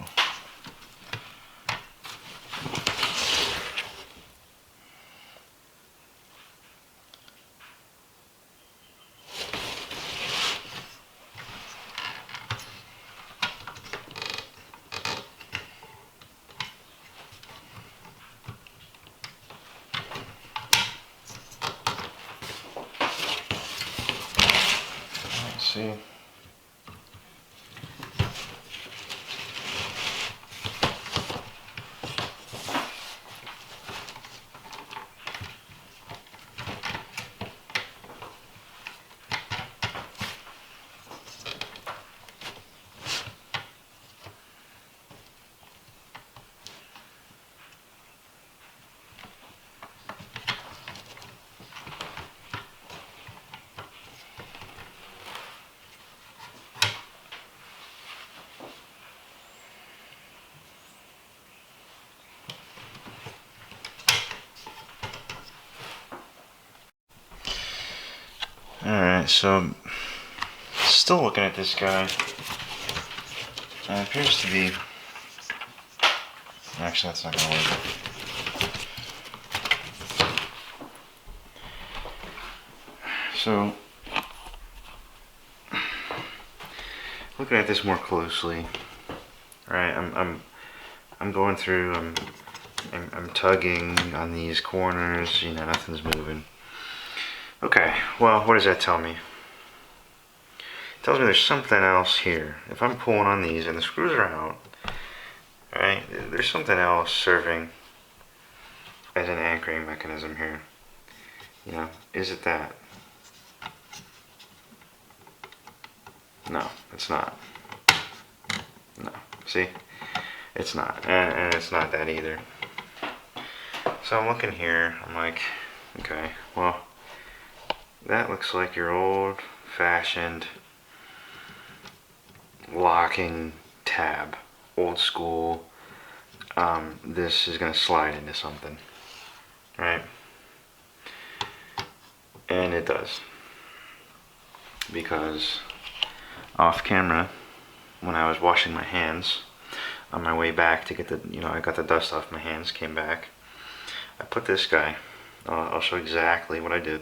Speaker 1: See? Alright, so still looking at this guy. It appears to be... Actually, that's not going to work. So, looking at this more closely, alright, I'm going through, I'm tugging on these corners, you know, nothing's moving. Okay, well, what does that tell me? It tells me there's something else here. If I'm pulling on these and the screws are out, right, there's something else serving as an anchoring mechanism here. You know, is it that? No, it's not. No, see? It's not, and it's not that either. So I'm looking here, I'm like, okay, well, that looks like your old-fashioned locking tab, old school. This is going to slide into something, right? And it does, because off camera, when I was washing my hands on my way back to get the, you know, I got the dust off my hands, came back, I put this guy, I'll show exactly what I did.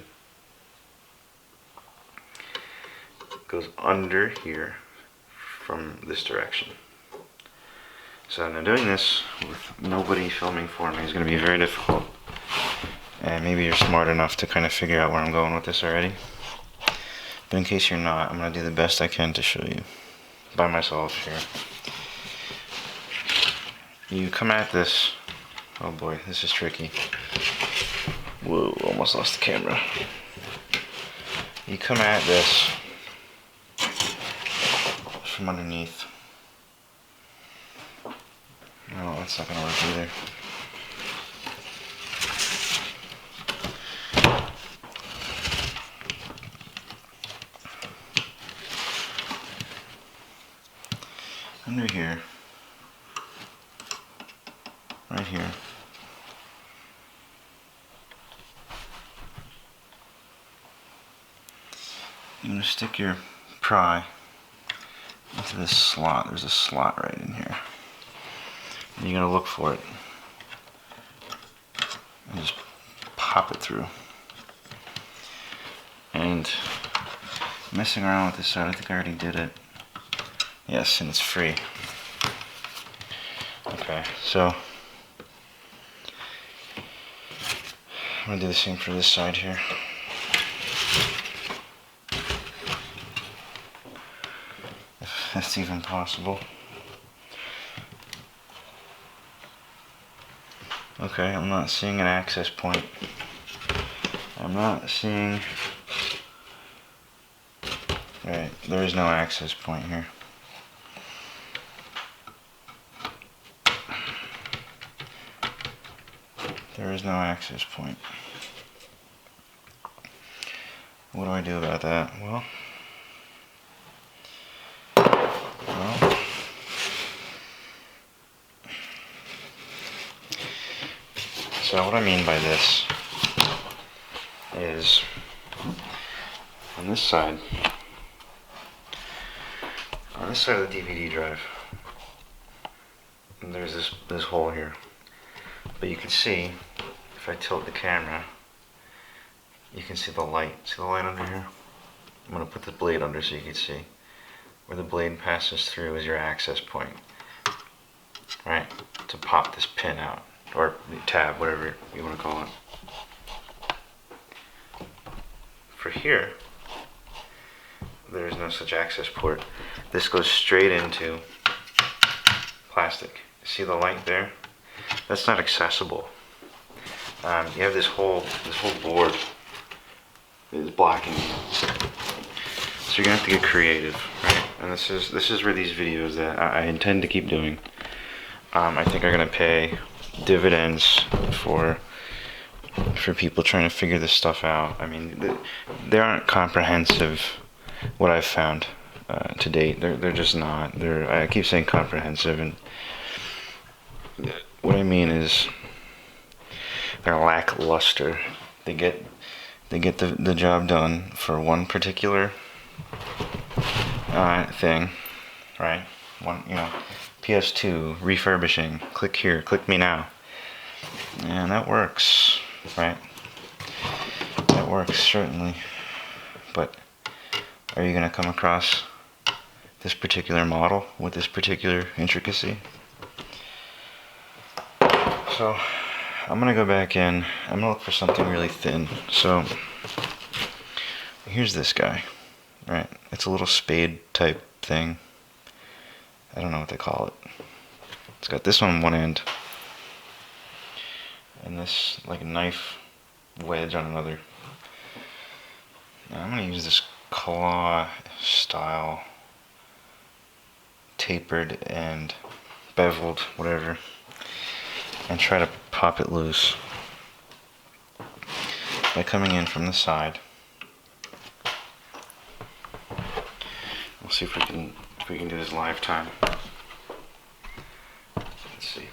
Speaker 1: Goes under here from this direction. So now doing this with nobody filming for me is going to be very difficult. And maybe you're smart enough to kind of figure out where I'm going with this already. But in case you're not, I'm going to do the best I can to show you by myself here. You come at this. Oh boy, this is tricky. Whoa, almost lost the camera. You come at this from underneath. No, that's not gonna work either. Under here. Right here. You're gonna stick your pry into this slot. There's a slot right in here. And you're gonna look for it. And just pop it through. And messing around with this side. I think I already did it. Yes, and it's free. Okay, so I'm gonna do the same for this side here. If that's even possible. Okay, I'm not seeing an access point. I'm not seeing... Right, there is no access point here. There is no access point. What do I do about that? Well, so what I mean by this is on this side of the DVD drive, and there's this hole here. But you can see, if I tilt the camera, you can see the light. See the light under here? I'm going to put the blade under so you can see. Where the blade passes through is your access point. Right? To pop this pin out. Or tab, whatever you want to call it. For here, there is no such access port. This goes straight into plastic. See the light there? That's not accessible. You have this whole board is blocking you. So you're gonna have to get creative, right? And this is where these videos that I intend to keep doing, I think are gonna pay dividends for people trying to figure this stuff out. I mean, they aren't comprehensive. What I've found to date, they're just not. I keep saying comprehensive, and what I mean is they're lackluster. They get the job done for one particular thing, right? One, PS2 refurbishing. Click here, click me now, and that works, right? That works certainly, but are you gonna come across this particular model with this particular intricacy? So I'm gonna go back in. I'm gonna look for something really thin. So here's this guy, right? It's a little spade type thing. I don't know what they call it. It's got this on one end and this like knife wedge on another. Now I'm gonna use this claw style, tapered and beveled, whatever, and try to pop it loose by coming in from the side. We'll see if we can do this live time. Let's see.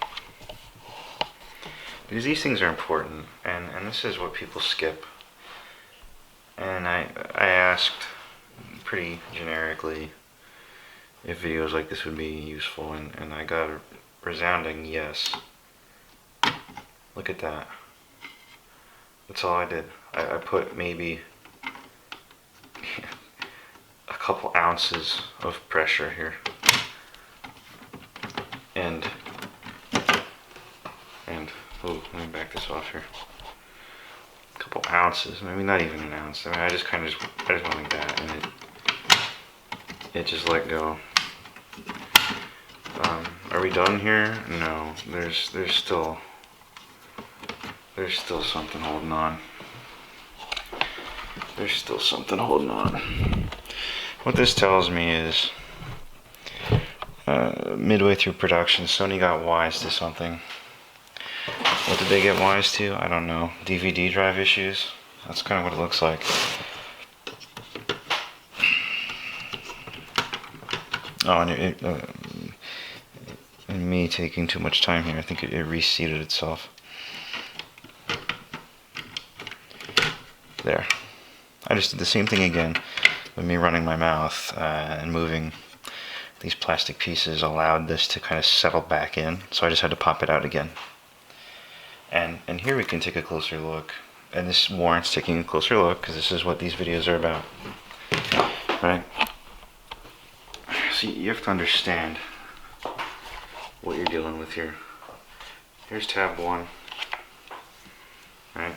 Speaker 1: Because these things are important, and this is what people skip. And I asked pretty generically if videos like this would be useful, and I got a resounding yes. Look at that. That's all I did. I put maybe a couple ounces of pressure here. And oh, let me back this off here. A couple ounces, maybe not even an ounce. I mean, I just went like that, and it just let go. Are we done here? No, there's still something holding on. There's still something holding on. What this tells me is midway through production, Sony got wise to something. What did they get wise to? I don't know. DVD drive issues? That's kind of what it looks like. Oh, and me taking too much time here. I think it reseated itself. There. I just did the same thing again with me running my mouth and moving these plastic pieces allowed this to kind of settle back in, so I just had to pop it out again. And here we can take a closer look, and this warrants taking a closer look because this is what these videos are about. right? So you have to understand what you're dealing with here. Here's tab 1, right?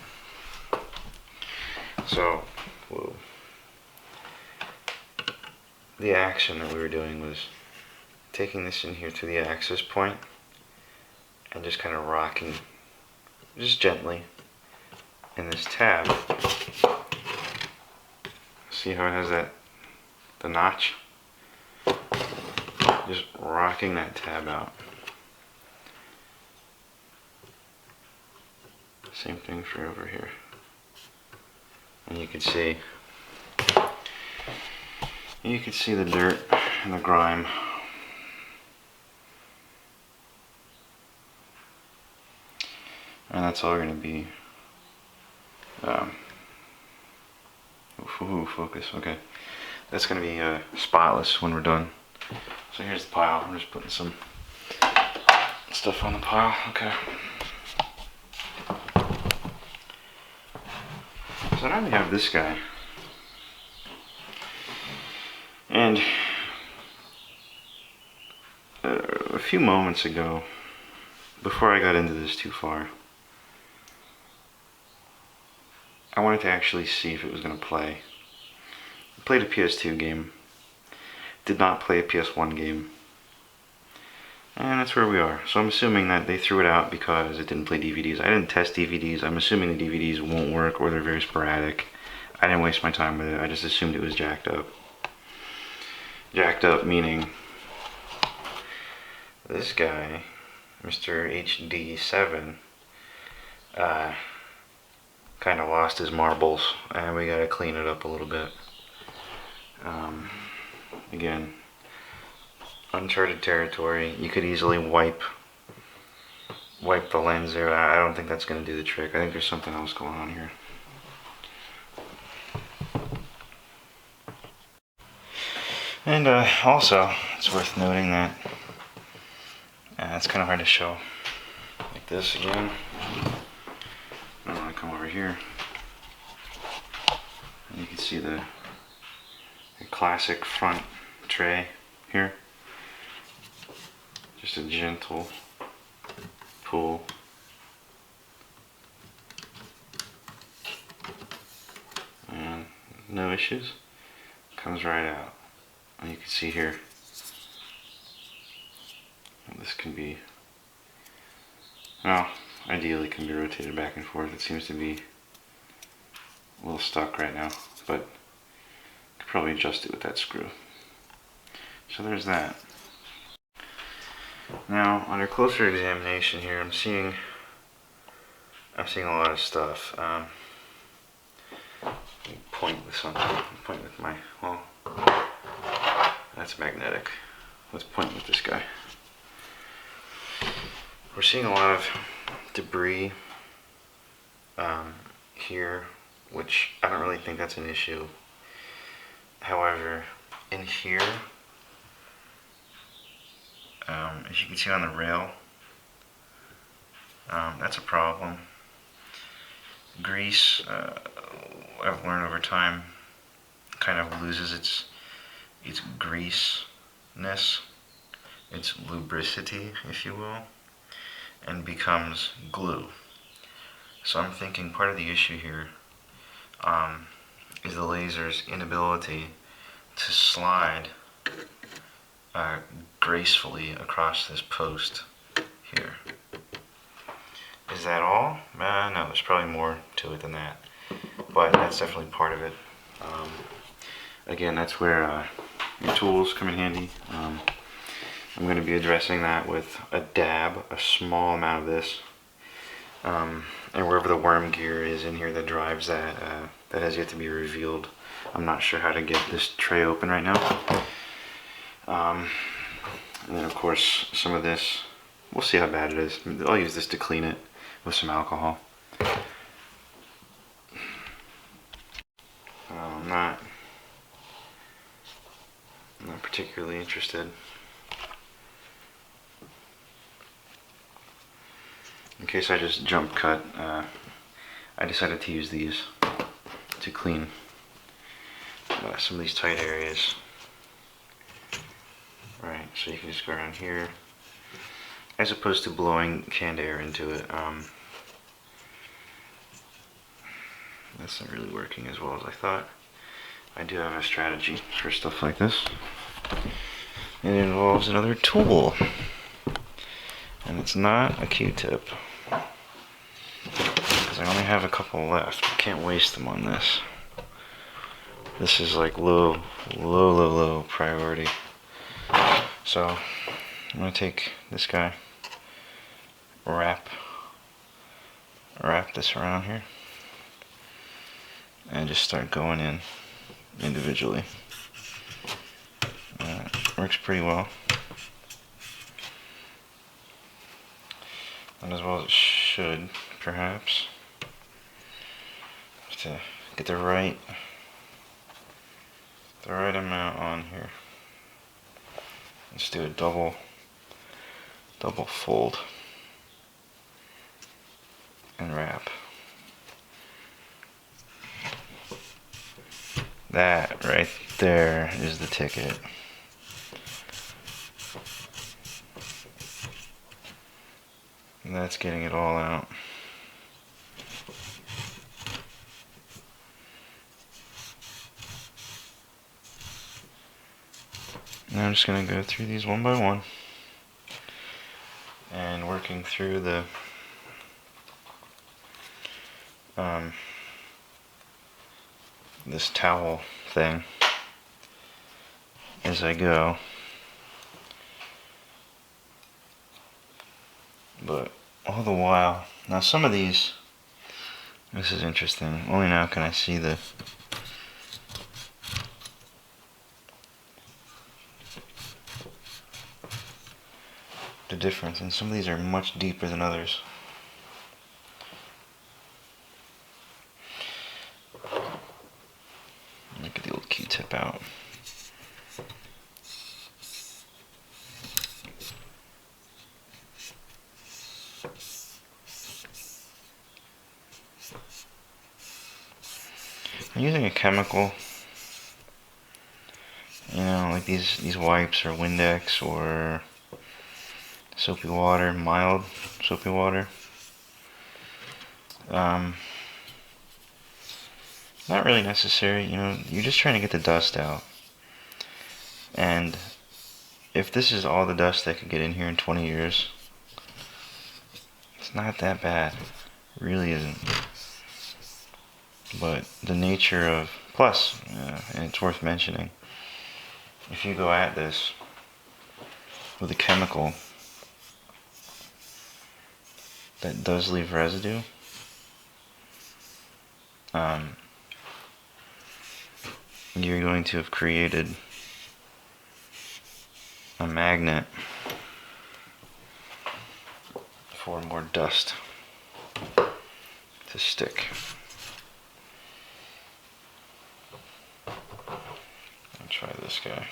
Speaker 1: So, whoa. The action that we were doing was taking this in here to the access point and just kind of rocking, just gently, in this tab. See how it has the notch? Just rocking that tab out. Same thing for over here. And you can see the dirt and the grime. And that's all going to be focus. Okay, that's going to be spotless when we're done. So here's the pile. I'm just putting some stuff on the pile. Okay. So now we have this guy. And a few moments ago, before I got into this too far, I wanted to actually see if it was going to play. I played a PS2 game, did not play a PS1 game, and that's where we are. So I'm assuming that they threw it out because it didn't play DVDs. I didn't test DVDs. I'm assuming the DVDs won't work or they're very sporadic. I didn't waste my time with it. I just assumed it was jacked up. Jacked up meaning this guy, Mr. HD7, kind of lost his marbles, and we gotta clean it up a little bit. Again, uncharted territory. You could easily wipe the lens there. I don't think that's gonna do the trick. I think there's something else going on here. And also, it's worth noting that it's kind of hard to show like this again. I want to come over here, and you can see the classic front tray here. Just a gentle pull. And no issues. Comes right out. And you can see here, this can be, well, ideally can be rotated back and forth. It seems to be a little stuck right now, but I could probably adjust it with that screw. So there's that. Now, under closer examination here, I'm seeing a lot of stuff. Let me point with something. Point with my, well, that's magnetic. Let's point with this guy. We're seeing a lot of debris here, which I don't really think that's an issue. However, in here, as you can see on the rail, that's a problem. Grease, I've learned over time, kind of loses its greasiness, its lubricity, if you will, and becomes glue. So I'm thinking part of the issue here is the laser's inability to slide gracefully across this post here. Is that all? No, there's probably more to it than that, but that's definitely part of it. Again, that's where your tools come in handy. I'm going to be addressing that with a dab, a small amount of this, and wherever the worm gear is in here that drives that, that has yet to be revealed. I'm not sure how to get this tray open right now. And then of course some of this, we'll see how bad it is. I'll use this to clean it with some alcohol. I'm not particularly interested. In case I just jump cut, I decided to use these to clean some of these tight areas. Right, so you can just go around here, as opposed to blowing canned air into it. That's not really working as well as I thought. I do have a strategy for stuff like this. It involves another tool, and it's not a Q-tip, because I only have a couple left. I can't waste them on this. This is like low priority. So I'm gonna take this guy, wrap this around here, and just start going in individually. Works pretty well. Not as well as it should, perhaps. Have to get the right amount on here. Let's do a double fold and wrap. That right there is the ticket. And that's getting it all out. Now I'm just going to go through these one by one and working through the this towel thing as I go. But all the while, now some of these, this is interesting, only now can I see the difference, and some of these are much deeper than others. Let me get the old Q-tip out. I'm using a chemical, you know, like these wipes or Windex or soapy water, mild soapy water. Not really necessary, you know, you're just trying to get the dust out. And if this is all the dust that could get in here in 20 years, it's not that bad. It really isn't. But the nature of, plus, and it's worth mentioning, if you go at this with a chemical that does leave residue, you're going to have created a magnet for more dust to stick. I'll try this guy.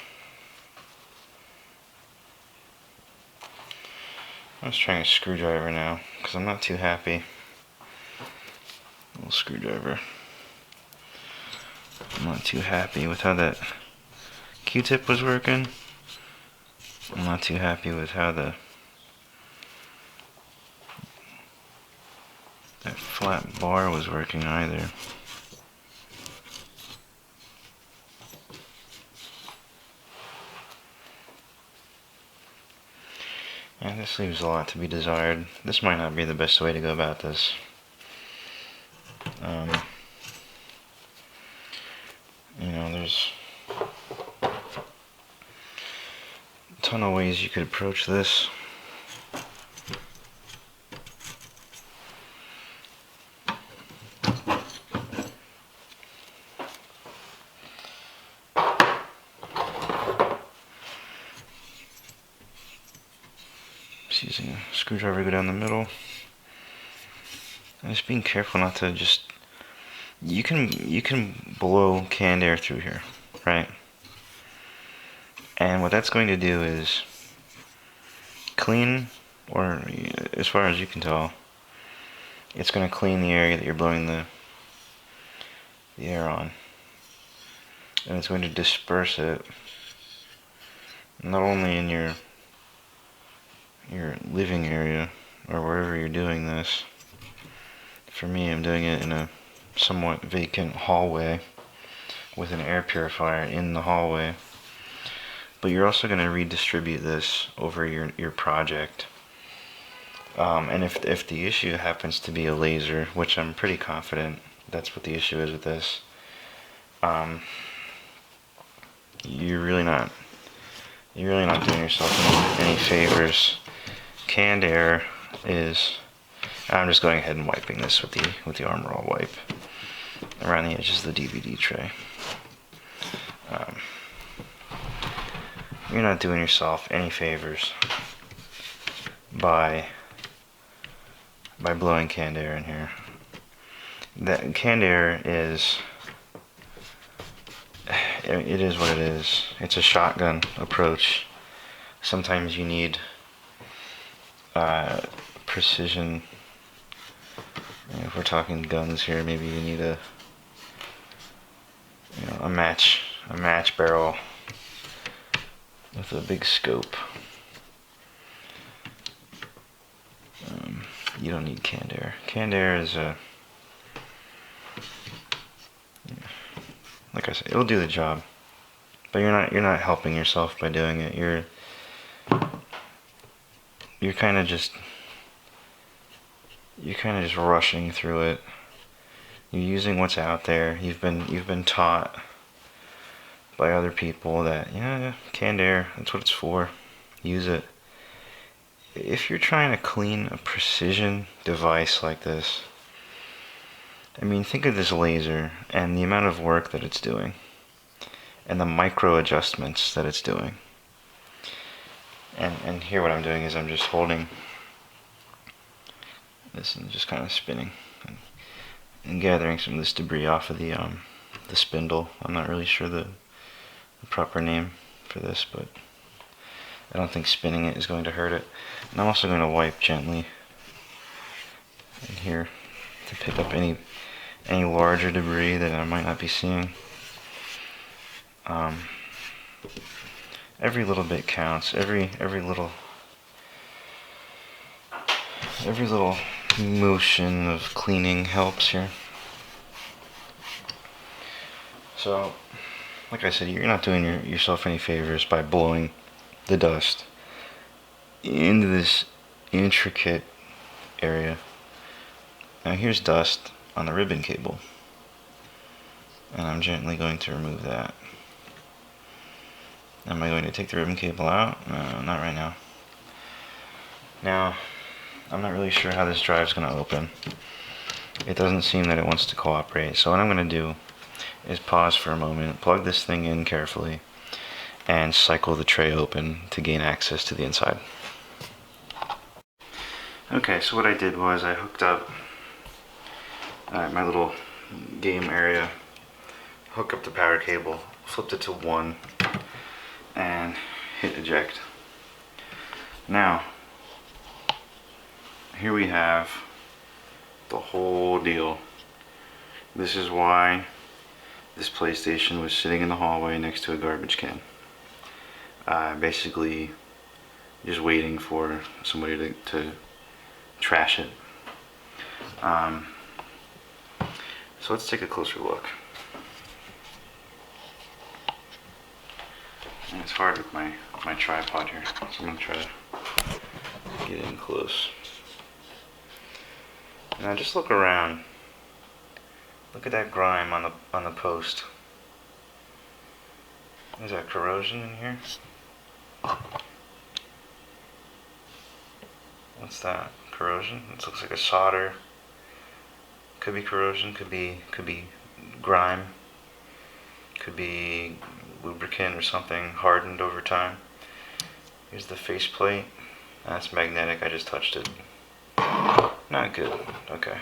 Speaker 1: I'm just trying a screwdriver now because I'm not too happy. Little screwdriver. I'm not too happy with how that Q-tip was working. I'm not too happy with how that flat bar was working either. And this leaves a lot to be desired. This might not be the best way to go about this. You know, there's a ton of ways you could approach this. Just using a screwdriver to go down the middle. And just being careful not to just, you can blow canned air through here, right? And what that's going to do is clean, or as far as you can tell, it's going to clean the area that you're blowing the air on. and it's going to disperse it not only in your living area or wherever you're doing this. For me, I'm doing it in a somewhat vacant hallway with an air purifier in the hallway. But you're also going to redistribute this over your project. And if the issue happens to be a laser, which I'm pretty confident that's what the issue is with this, you're really not doing yourself any favors. Canned air is. I'm just going ahead and wiping this with the Armor All wipe around the edges of the DVD tray. You're not doing yourself any favors by blowing canned air in here. That canned air is, it is what it is. It's a shotgun approach. Sometimes you need precision. If we're talking guns here, maybe you need a match barrel with a big scope. You don't need canned air. Canned air is like I said, it'll do the job, but you're not helping yourself by doing it. You're kind of just rushing through it. You're using what's out there. You've been taught by other people that canned air, that's what it's for. Use it. If you're trying to clean a precision device like this, I mean, think of this laser and the amount of work that it's doing and the micro adjustments that it's doing. And here what I'm doing is I'm just holding this and just kind of spinning and gathering some of this debris off of the spindle. I'm not really sure the proper name for this, but I don't think spinning it is going to hurt it. And I'm also going to wipe gently in here to pick up any larger debris that I might not be seeing. Every little bit counts. Every little motion of cleaning helps here. So, like I said, you're not doing yourself any favors by blowing the dust into this intricate area. Now here's dust on the ribbon cable, and I'm gently going to remove that. Am I going to take the ribbon cable out? No, not right now. Now, I'm not really sure how this drive's going to open. It doesn't seem that it wants to cooperate, so what I'm going to do is pause for a moment, plug this thing in carefully, and cycle the tray open to gain access to the inside. Okay, so what I did was I hooked up my little game area, hooked up the power cable, flipped it to 1, and hit eject. Now, here we have the whole deal. This is why this PlayStation was sitting in the hallway next to a garbage can. Basically just waiting for somebody to trash it. So let's take a closer look. And it's hard with my tripod here, so I'm going to try to get in close. Now just look around. Look at that grime on the post. Is that corrosion in here? What's that? Corrosion? It looks like a solder. Could be corrosion, could be grime, could be lubricant or something hardened over time. Here's the faceplate. That's magnetic, I just touched it. Not good. Okay.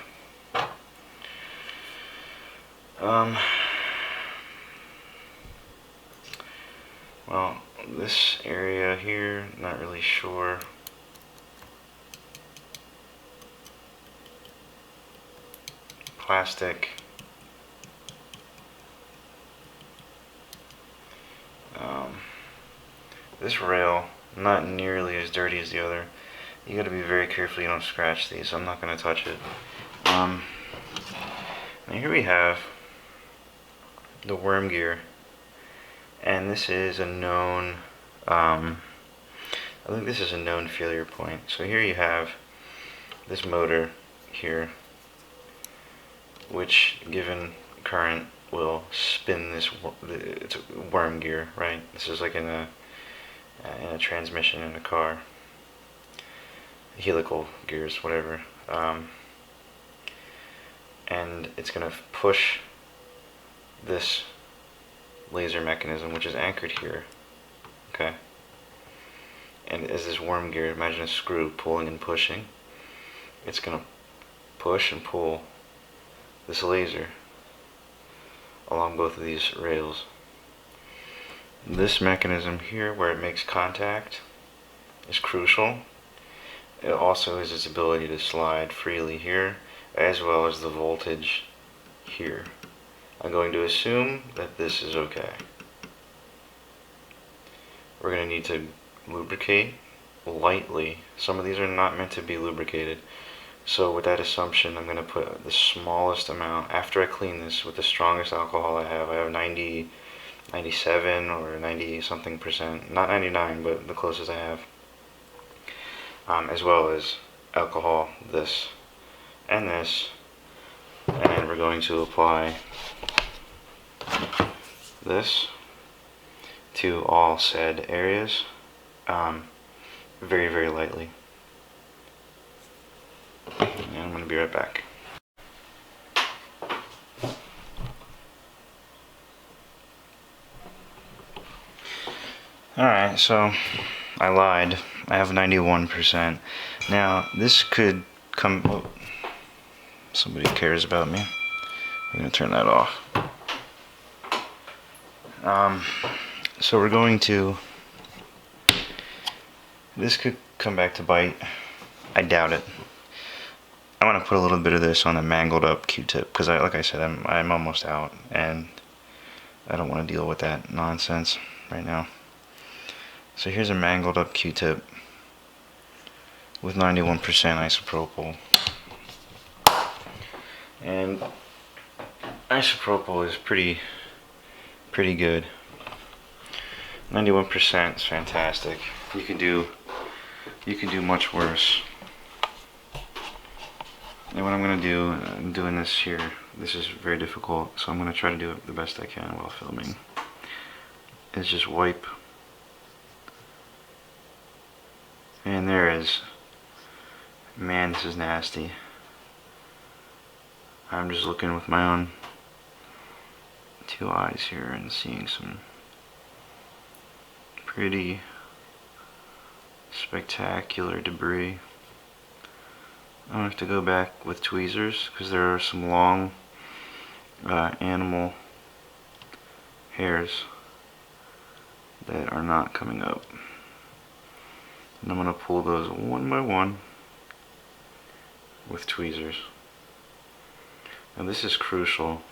Speaker 1: Well, this area here, not really sure. Plastic. This rail, not nearly as dirty as the other. You gotta be very careful you don't scratch these, so I'm not gonna touch it. Now here we have the worm gear, and this is a known, I think this is a known failure point. So here you have this motor here, which given current will spin this, it's worm gear, right? This is like in a transmission in a car, helical gears, whatever, and it's going to push this laser mechanism, which is anchored here, okay? And as this worm gear, imagine a screw pulling and pushing, it's going to push and pull this laser along both of these rails. This mechanism here, where it makes contact, is crucial. It also is its ability to slide freely here, as well as the voltage here. I'm going to assume that this is okay. We're going to need to lubricate lightly. Some of these are not meant to be lubricated. So with that assumption, I'm going to put the smallest amount, after I clean this with the strongest alcohol I have 97 or 90 something percent, not 99, but the closest I have, as well as alcohol, this and this, and we're going to apply this to all said areas, very, very lightly. And I'm going to be right back. Alright, so I lied. I have 91%. Now, this could come... Oh, somebody cares about me. We're going to turn that off. So we're going to... This could come back to bite. I doubt it. I want to put a little bit of this on a mangled up Q-tip because, like I said, I'm almost out, and I don't want to deal with that nonsense right now. So here's a mangled up Q-tip with 91% isopropyl, and isopropyl is pretty good. 91% is fantastic. You can do much worse. And what I'm going to do, I'm doing this here, this is very difficult, so I'm going to try to do it the best I can while filming, is just wipe. And there is, man, this is nasty. I'm just looking with my own two eyes here and seeing some pretty spectacular debris. I have to go back with tweezers because there are some long animal hairs that are not coming up. And I'm going to pull those one by one with tweezers. Now this is crucial.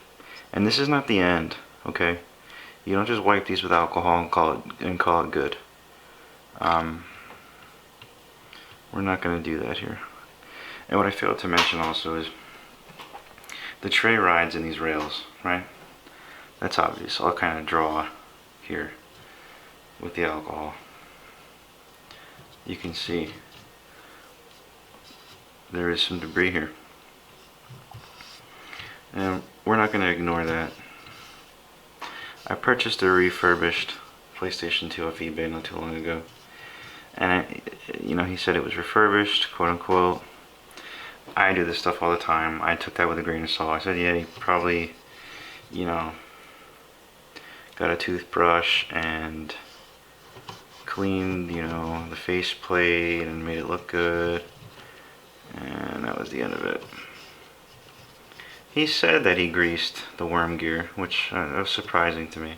Speaker 1: And this is not the end, okay? You don't just wipe these with alcohol and call it good. We're not going to do that here. And what I failed to mention also is the tray rides in these rails, right? That's obvious. I'll kind of draw here with the alcohol. You can see there is some debris here. And we're not going to ignore that. I purchased a refurbished PlayStation 2 off eBay not too long ago. And he said it was refurbished, quote unquote. I do this stuff all the time. I took that with a grain of salt. I said, yeah, he probably, got a toothbrush and cleaned, the faceplate and made it look good. And that was the end of it. He said that he greased the worm gear, which was surprising to me.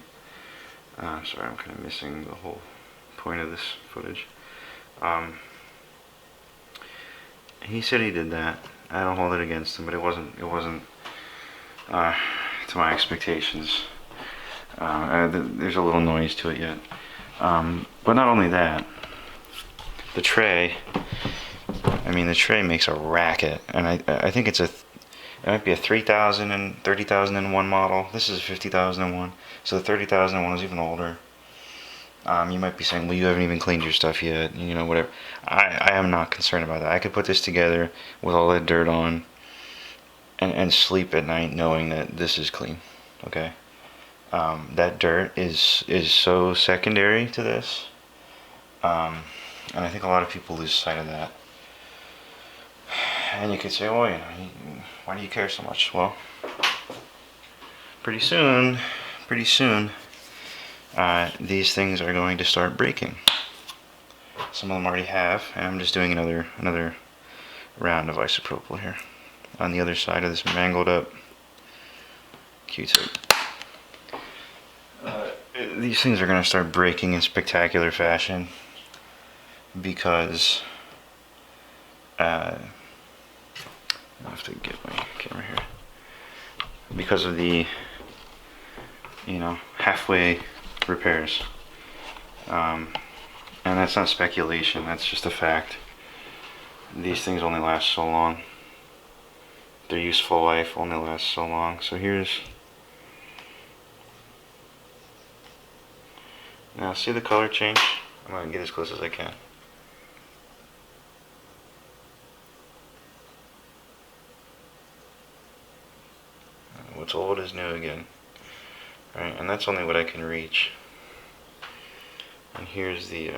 Speaker 1: Sorry, I'm kind of missing the whole point of this footage. He said he did that. I don't hold it against him, but it wasn't to my expectations. There's a little noise to it yet. But not only that, the tray, I mean, the tray makes a racket, and I think it might be a 3000 and 30,001 model. This is a 50,001, so the 30,001 is even older. You might be saying, well, you haven't even cleaned your stuff yet, you know, whatever. I am not concerned about that. I could put this together with all that dirt on and sleep at night knowing that this is clean, okay? That dirt is so secondary to this, and I think a lot of people lose sight of that. And you could say, well, you know, why do you care so much? Well, pretty soon, these things are going to start breaking. Some of them already have, and I'm just doing another round of isopropyl here on the other side of this mangled up Q-tip. These things are going to start breaking in spectacular fashion because I have to get my camera here, because of the, you know, halfway repairs. And that's not speculation, that's just a fact. These things only last so long. Their useful life only lasts so long. So here's, now see the color change? I'm going to get as close as I can. What's old is new again. Alright, and that's only what I can reach. And here's the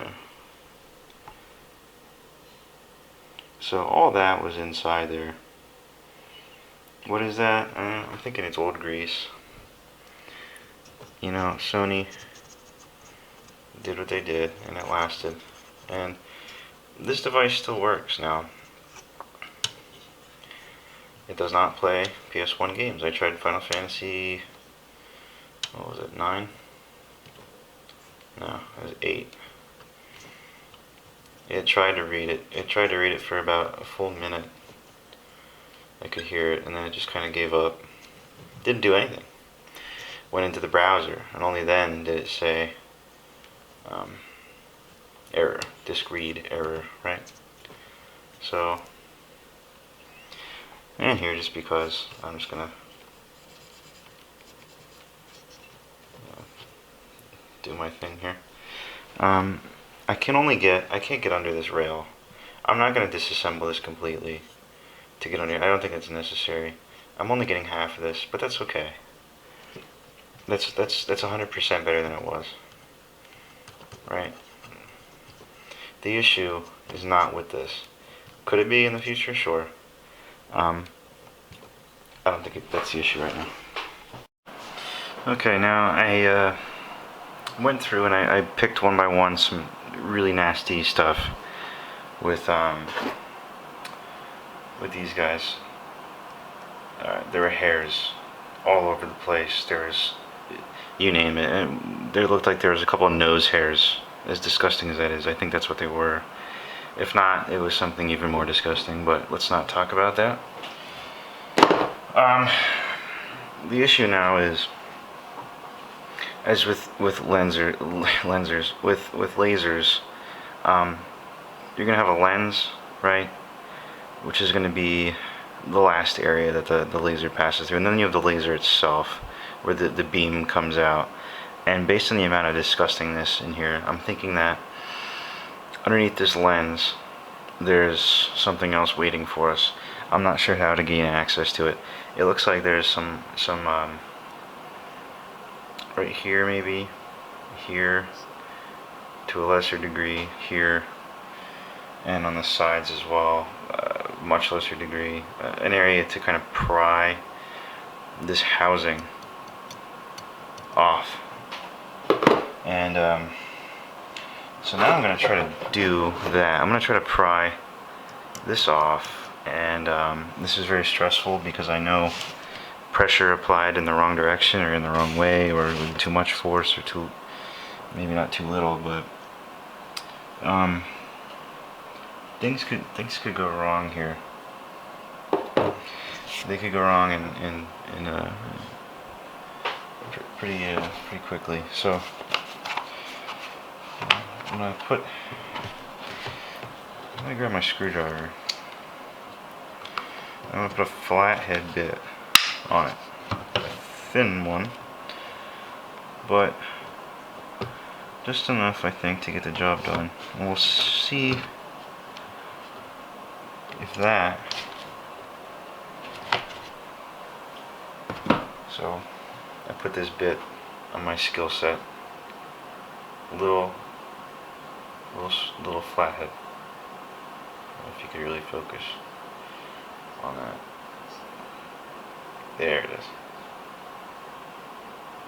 Speaker 1: so all that was inside there. What is that? I'm thinking it's old grease. You know, Sony did what they did and it lasted. And this device still works now. It does not play PS1 games. I tried Final Fantasy, what was it, 9? No, it was 8. It tried to read it. It tried to read it for about a full minute. I could hear it, and then it just kind of gave up. Didn't do anything. Went into the browser, and only then did it say error, disk read error, right? So, and here, just because, I'm just gonna do my thing here. I can't get under this rail. I'm not gonna disassemble this completely to get under. I don't think it's necessary. I'm only getting half of this, but that's okay. That's 100% better than it was, right? The issue is not with this. Could it be in the future? Sure. I don't think that's the issue right now. Okay, now I went through and I picked one by one some really nasty stuff with these guys. There were hairs all over the place. There was, you name it, and there looked like there was a couple of nose hairs. As disgusting as that is, I think that's what they were. If not, it was something even more disgusting, but let's not talk about that. The issue now is, as with lasers, you're gonna have a lens, right, which is gonna be the last area that the laser passes through, and then you have the laser itself, where the beam comes out. And based on the amount of disgustingness in here, I'm thinking that underneath this lens, there's something else waiting for us. I'm not sure how to gain access to it. It looks like there's some right here, maybe here, to a lesser degree here, and on the sides as well, much lesser degree, an area to kind of pry this housing off. And so now I'm going to try to do that. I'm going to try to pry this off, and this is very stressful because I know pressure applied in the wrong direction or in the wrong way, or too much force, or maybe not too little, but things could go wrong here. They could go wrong in pretty quickly. So I'm gonna grab my screwdriver. I'm gonna put a flathead bit on it. A thin one, but just enough, I think, to get the job done. And we'll see if that. So I put this bit on my skill set. Little flathead. I don't know if you could really focus on that. There it is.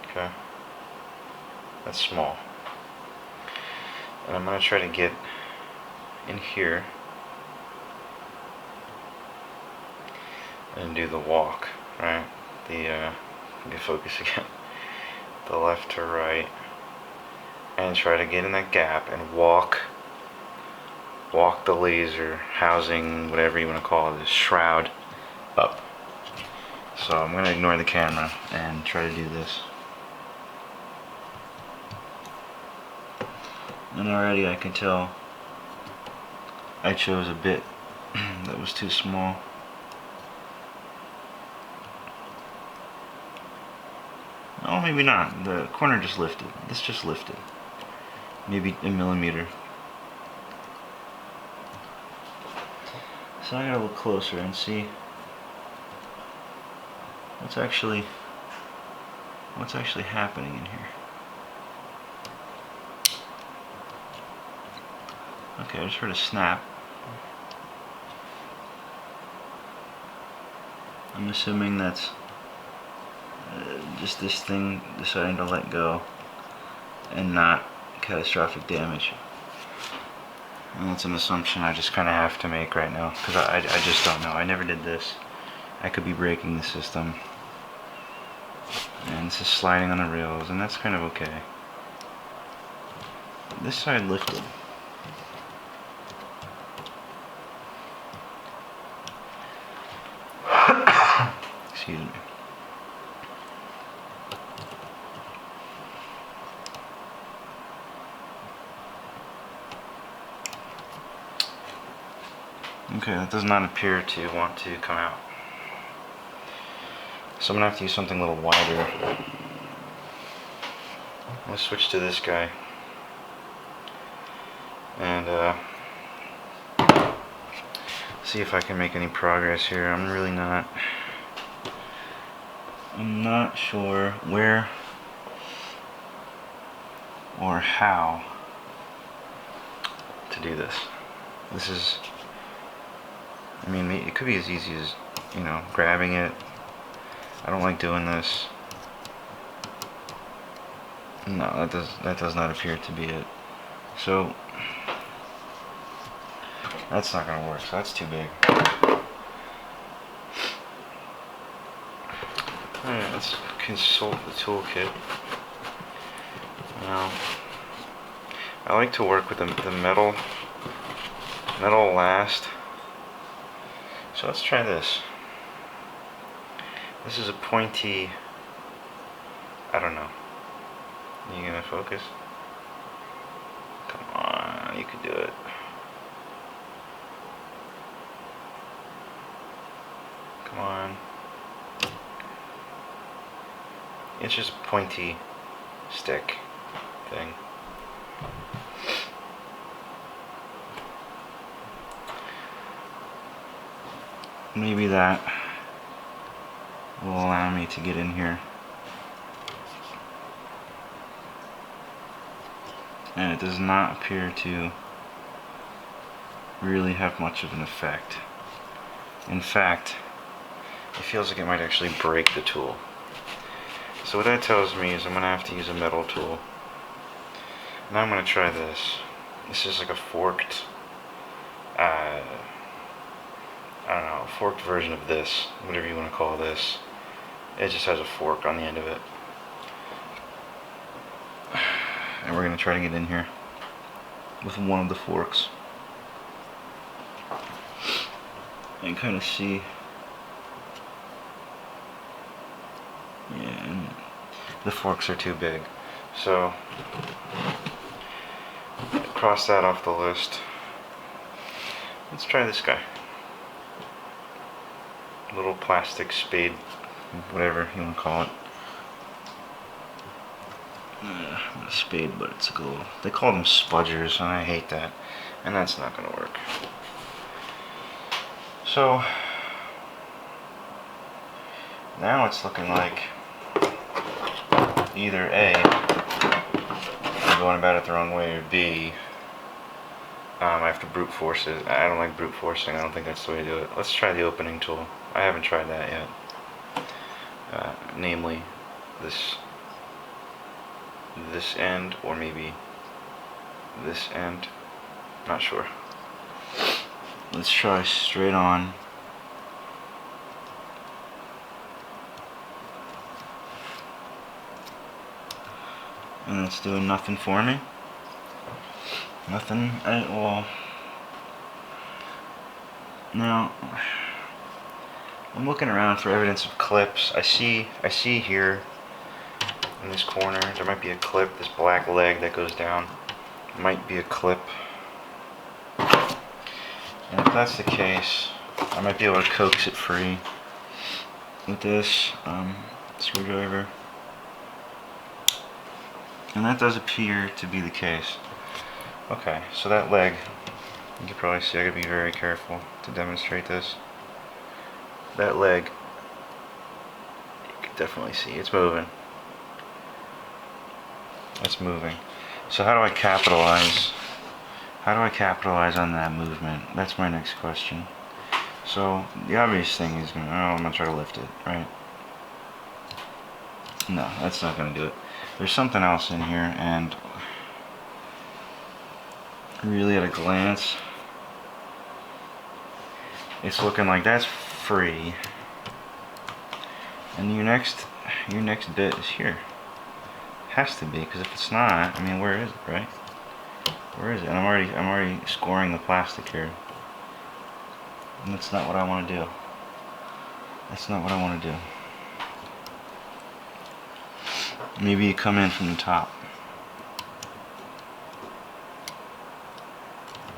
Speaker 1: Okay. That's small. And I'm going to try to get in here and do the walk, right? Get focus again. The left to right. And try to get in that gap and walk the laser housing, whatever you want to call it, this shroud up. So I'm going to ignore the camera and try to do this. And already I can tell I chose a bit that was too small. Oh, maybe not. The corner just lifted. This just lifted. Maybe a millimeter. So I gotta look closer and see what's actually happening in here. Okay, I just heard a snap. I'm assuming that's just this thing deciding to let go and not catastrophic damage. And that's an assumption I just kind of have to make right now, because I just don't know. I never did this. I could be breaking the system. And this is sliding on the rails, and that's kind of okay. This side lifted. Excuse me. Okay, that does not appear to want to come out. So I'm going to have to use something a little wider. Let's switch to this guy. And see if I can make any progress here. I'm not sure where or how to do this. This is, I mean, it could be as easy as, you know, grabbing it. I don't like doing this. No, that does not appear to be it. So that's not gonna work. So that's too big. Alright, let's consult the toolkit. Now, I like to work with the metal last. So let's try this. This is a pointy, I don't know. Are you gonna focus? Come on, you can do it. Come on. It's just a pointy stick thing. Maybe that will allow me to get in here. And it does not appear to really have much of an effect. In fact, it feels like it might actually break the tool. So what that tells me is I'm going to have to use a metal tool. Now I'm going to try this. This is like a forked, I don't know, forked version of this, whatever you want to call this. It just has a fork on the end of it. And we're going to try to get in here with one of the forks and kind of see. Yeah, and the forks are too big. So Cross that off the list. Let's try this guy. Little plastic spade, whatever you want to call it. Not a spade, but it's a little. They call them spudgers, and I hate that. And that's not going to work. So now it's looking like either A, I'm going about it the wrong way, or B, I have to brute force it. I don't like brute forcing. I don't think that's the way to do it. Let's try the opening tool. I haven't tried that yet. Namely, this end, or maybe this end. Not sure. Let's try straight on. And it's doing nothing for me. Nothing at all. Now, I'm looking around for evidence of clips. I see here in this corner there might be a clip. This black leg that goes down might be a clip. And if that's the case, I might be able to coax it free with this screwdriver. And that does appear to be the case. Okay, so that leg, you can probably see, I gotta be very careful to demonstrate this. That leg, you can definitely see, it's moving. It's moving. So how do I capitalize? How do I capitalize on that movement? That's my next question. So the obvious thing is, I'm gonna try to lift it, right? No, that's not gonna do it. There's something else in here, and really at a glance, it's looking like that's free. And your next bit is here. Has to be, because if it's not, I mean, where is it, right? Where is it? And I'm already scoring the plastic here. And that's not what I want to do. That's not what I want to do. Maybe you come in from the top.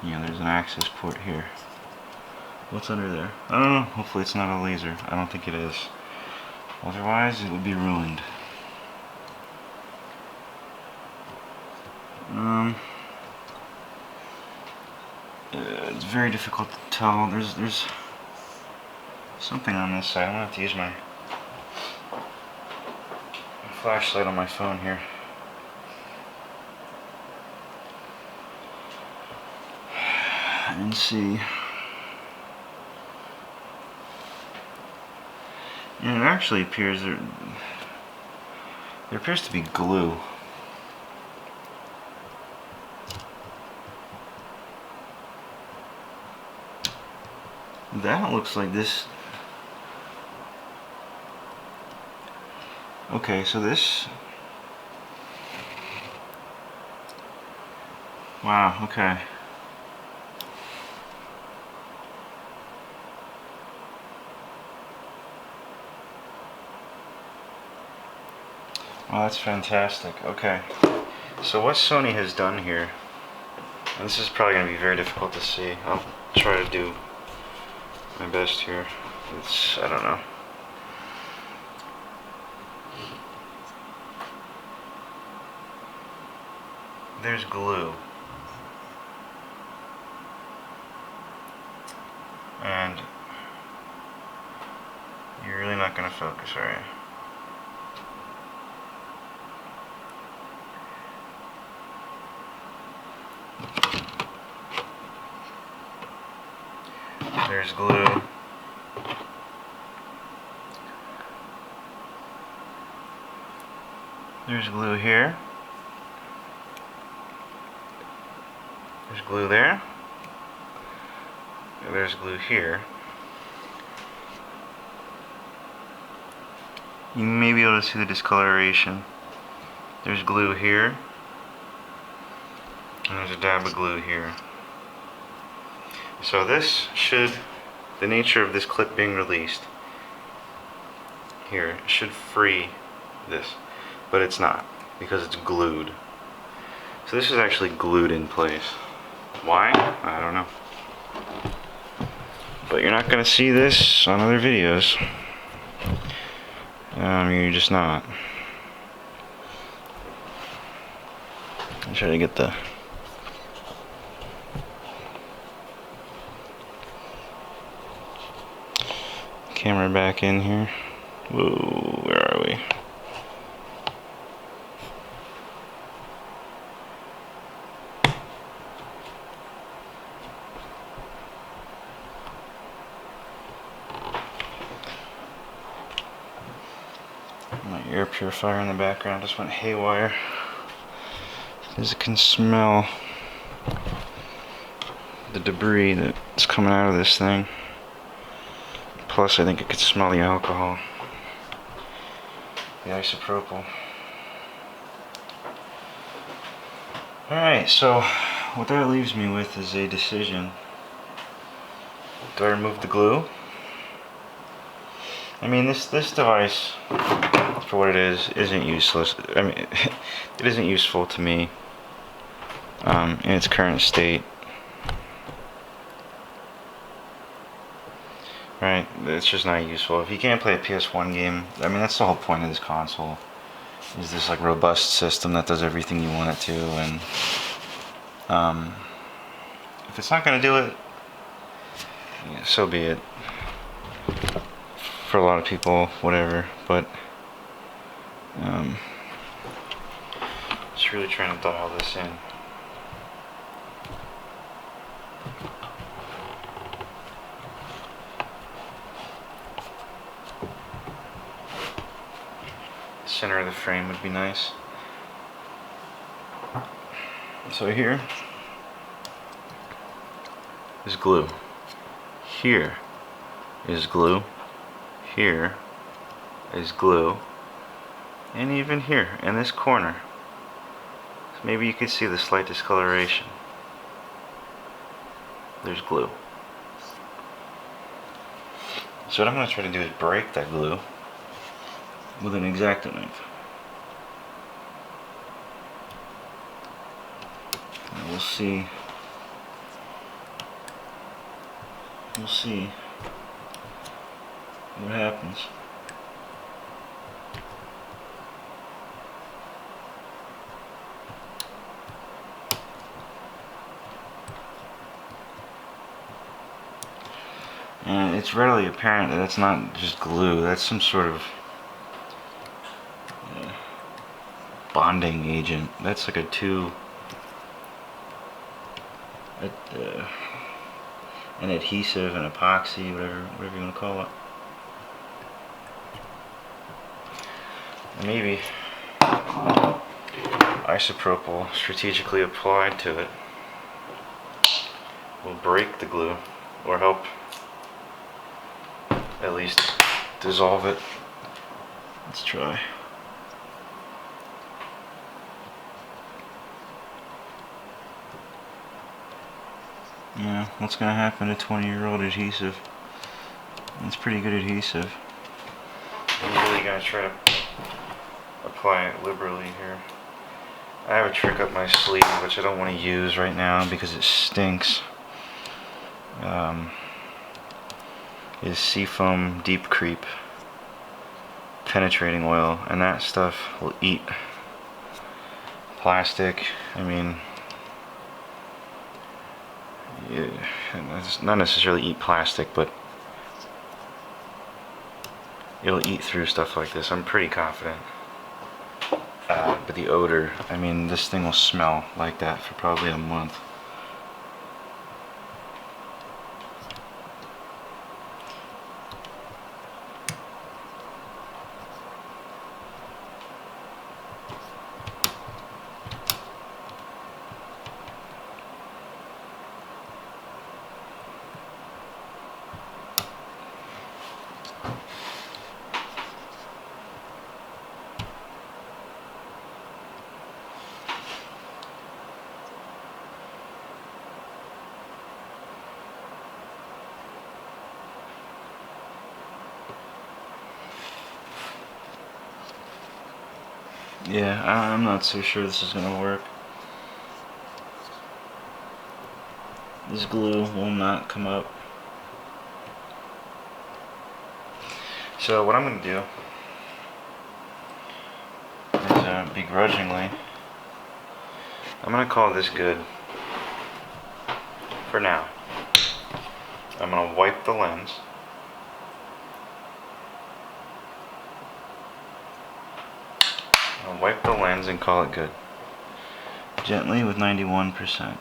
Speaker 1: Yeah, there's an access port here. What's under there? I don't know. Hopefully it's not a laser. I don't think it is. Otherwise, it would be ruined. It's very difficult to tell. There's something on this side. I'm gonna have to use my flashlight on my phone here. And see. And it actually appears there appears to be glue. That looks like this. Okay, so this. Wow, okay. Well, that's fantastic. Okay. So what Sony has done here, and this is probably going to be very difficult to see. I'll try to do my best here. I don't know. There's glue. And you're really not going to focus, are you? There's glue. There's glue here. There's glue there. And there's glue here. You may be able to see the discoloration. There's glue here. And there's a dab of glue here. So this should, the nature of this clip being released here should free this, but it's not, because it's glued. So So this is actually glued in place. Why? I don't know. But you're not gonna see this on other videos. You're just not. I'll try to get the camera back in here. Whoa, where are we? My air purifier in the background just went haywire because it can smell the debris that's coming out of this thing. Plus, I think it could smell the alcohol, the isopropyl. Alright, so what that leaves me with is a decision. Do I remove the glue? I mean, this device, for what it is, isn't useless. I mean, it isn't useful to me in its current state. Right, it's just not useful. If you can't play a PS1 game, I mean, that's the whole point of this console. Is this like robust system that does everything you want it to, and if it's not gonna do it, yeah, so be it. For a lot of people, whatever. But just really trying to dial this in. Center of the frame would be nice. So here is glue. Here is glue. Here is glue. And even here in this corner. So maybe you could see the slight discoloration. There's glue. So what I'm going to try to do is break that glue with an X-Acto knife. And we'll see. We'll see what happens. And it's readily apparent that that's not just glue, that's some sort of bonding agent. That's like an adhesive, an epoxy, whatever you want to call it. And maybe isopropyl strategically applied to it will break the glue or help at least dissolve it. Let's try. Yeah, what's gonna happen to 20-year-old adhesive? It's pretty good adhesive. I'm really gonna try to apply it liberally here. I have a trick up my sleeve which I don't want to use right now because it stinks. Is Seafoam Deep Creep penetrating oil, and that stuff will eat plastic. I mean, not necessarily eat plastic, but it'll eat through stuff like this. I'm pretty confident. But the odor, I mean, this thing will smell like that for probably a month. Yeah, I'm not so sure this is gonna work. This glue will not come up. So what I'm going to do is begrudgingly, I'm going to call this good for now. I'm going to wipe the lens. I'll wipe the lens and call it good. Gently with 91%.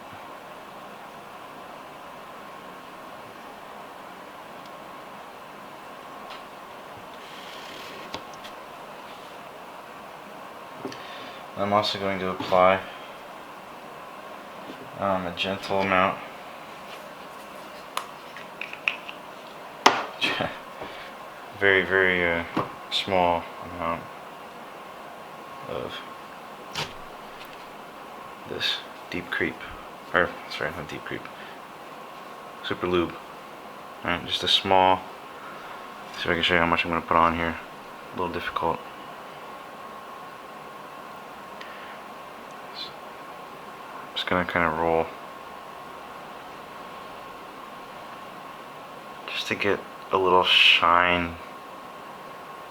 Speaker 1: I'm also going to apply a gentle amount very small amount of this deep creep, or sorry, not deep creep, super lube. Alright, just a small, see if I can show you how much I'm going to put on here. A little difficult. Just going to kind of roll just to get a little shine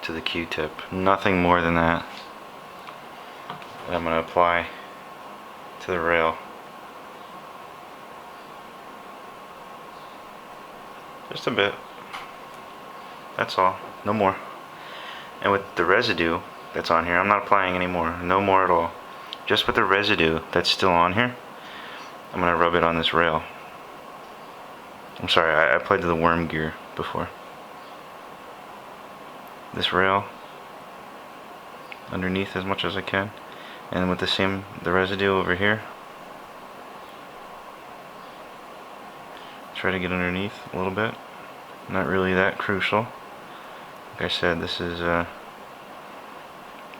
Speaker 1: to the Q-tip. Nothing more than that. And I'm going to apply to the rail. Just a bit. That's all. No more. And with the residue that's on here, I'm not applying any more. No more at all. Just with the residue that's still on here, I'm going to rub it on this rail. I'm sorry, I applied to the worm gear before. This rail underneath as much as I can, and with the residue over here, try to get underneath a little bit. Not really that crucial. Like I said, this is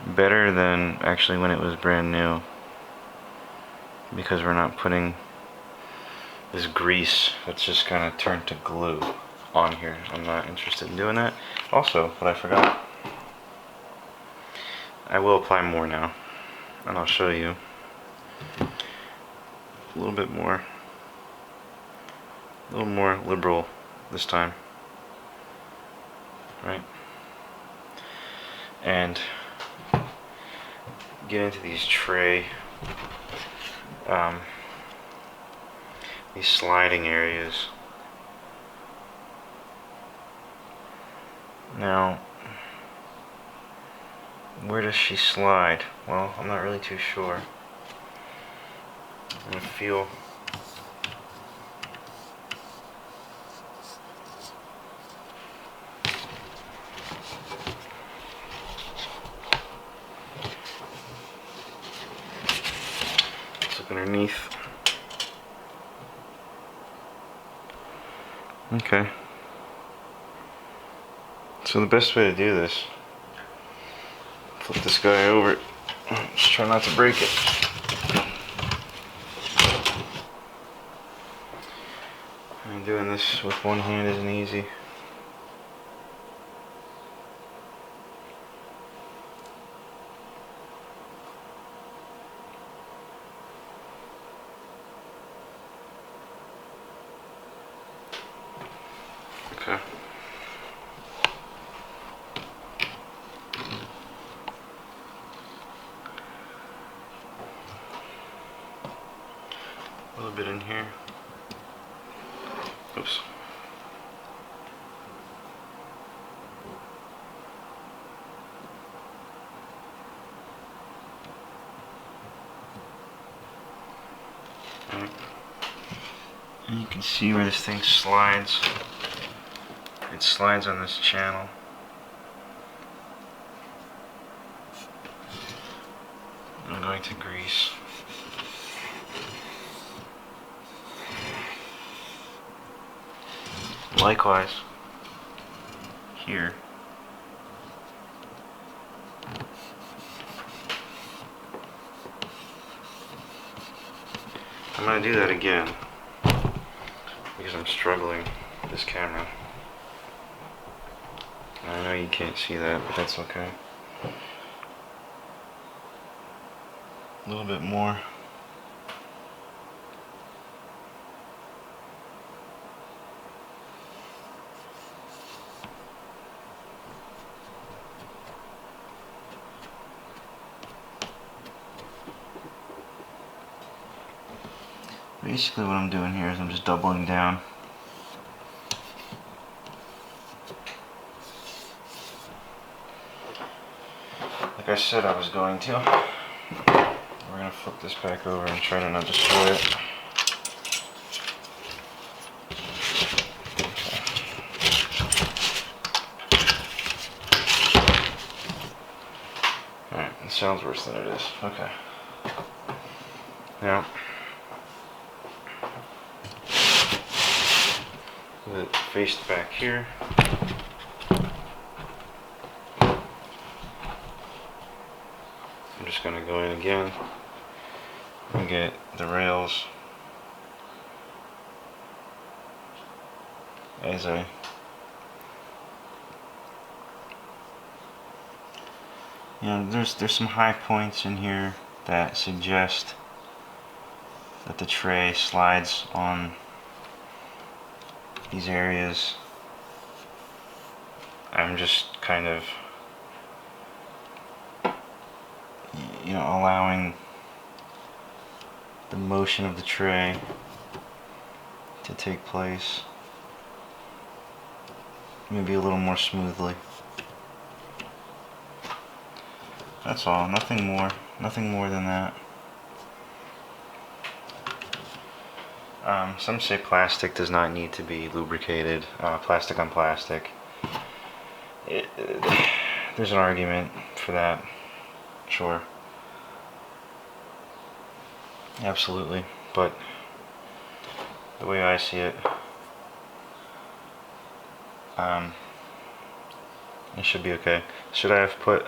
Speaker 1: better than actually when it was brand new, because we're not putting this grease that's just kind of turned to glue on here. I'm not interested in doing that. Also, what I forgot, I will apply more now, and I'll show you a little bit more, a little more liberal this time, right? And get into these these sliding areas. Now, where does she slide? Well, I'm not really too sure. I'm gonna feel. Let's look underneath. Okay. So the best way to do this, flip this guy over, just try not to break it. And doing this with one hand isn't easy. Okay. A little bit in here. Oops. Right. And you can see where this thing slides. It slides on this channel. I'm going to grease. Likewise, here. I'm going to do that again because I'm struggling with this camera. I know you can't see that, but that's okay. A little bit more. Basically what I'm doing here is I'm just doubling down. Like I said I was going to. We're going to flip this back over and try to not destroy it. Alright, it sounds worse than it is. Okay. Now, with it faced back here. I'm just going to go in again and get the rails as there's some high points in here that suggest that the tray slides on these areas. I'm just kind of allowing the motion of the tray to take place maybe a little more smoothly. That's all, nothing more than that. Some say plastic does not need to be lubricated, plastic on plastic. There's an argument for that, sure. Absolutely, but the way I see it, it should be okay. Should I have put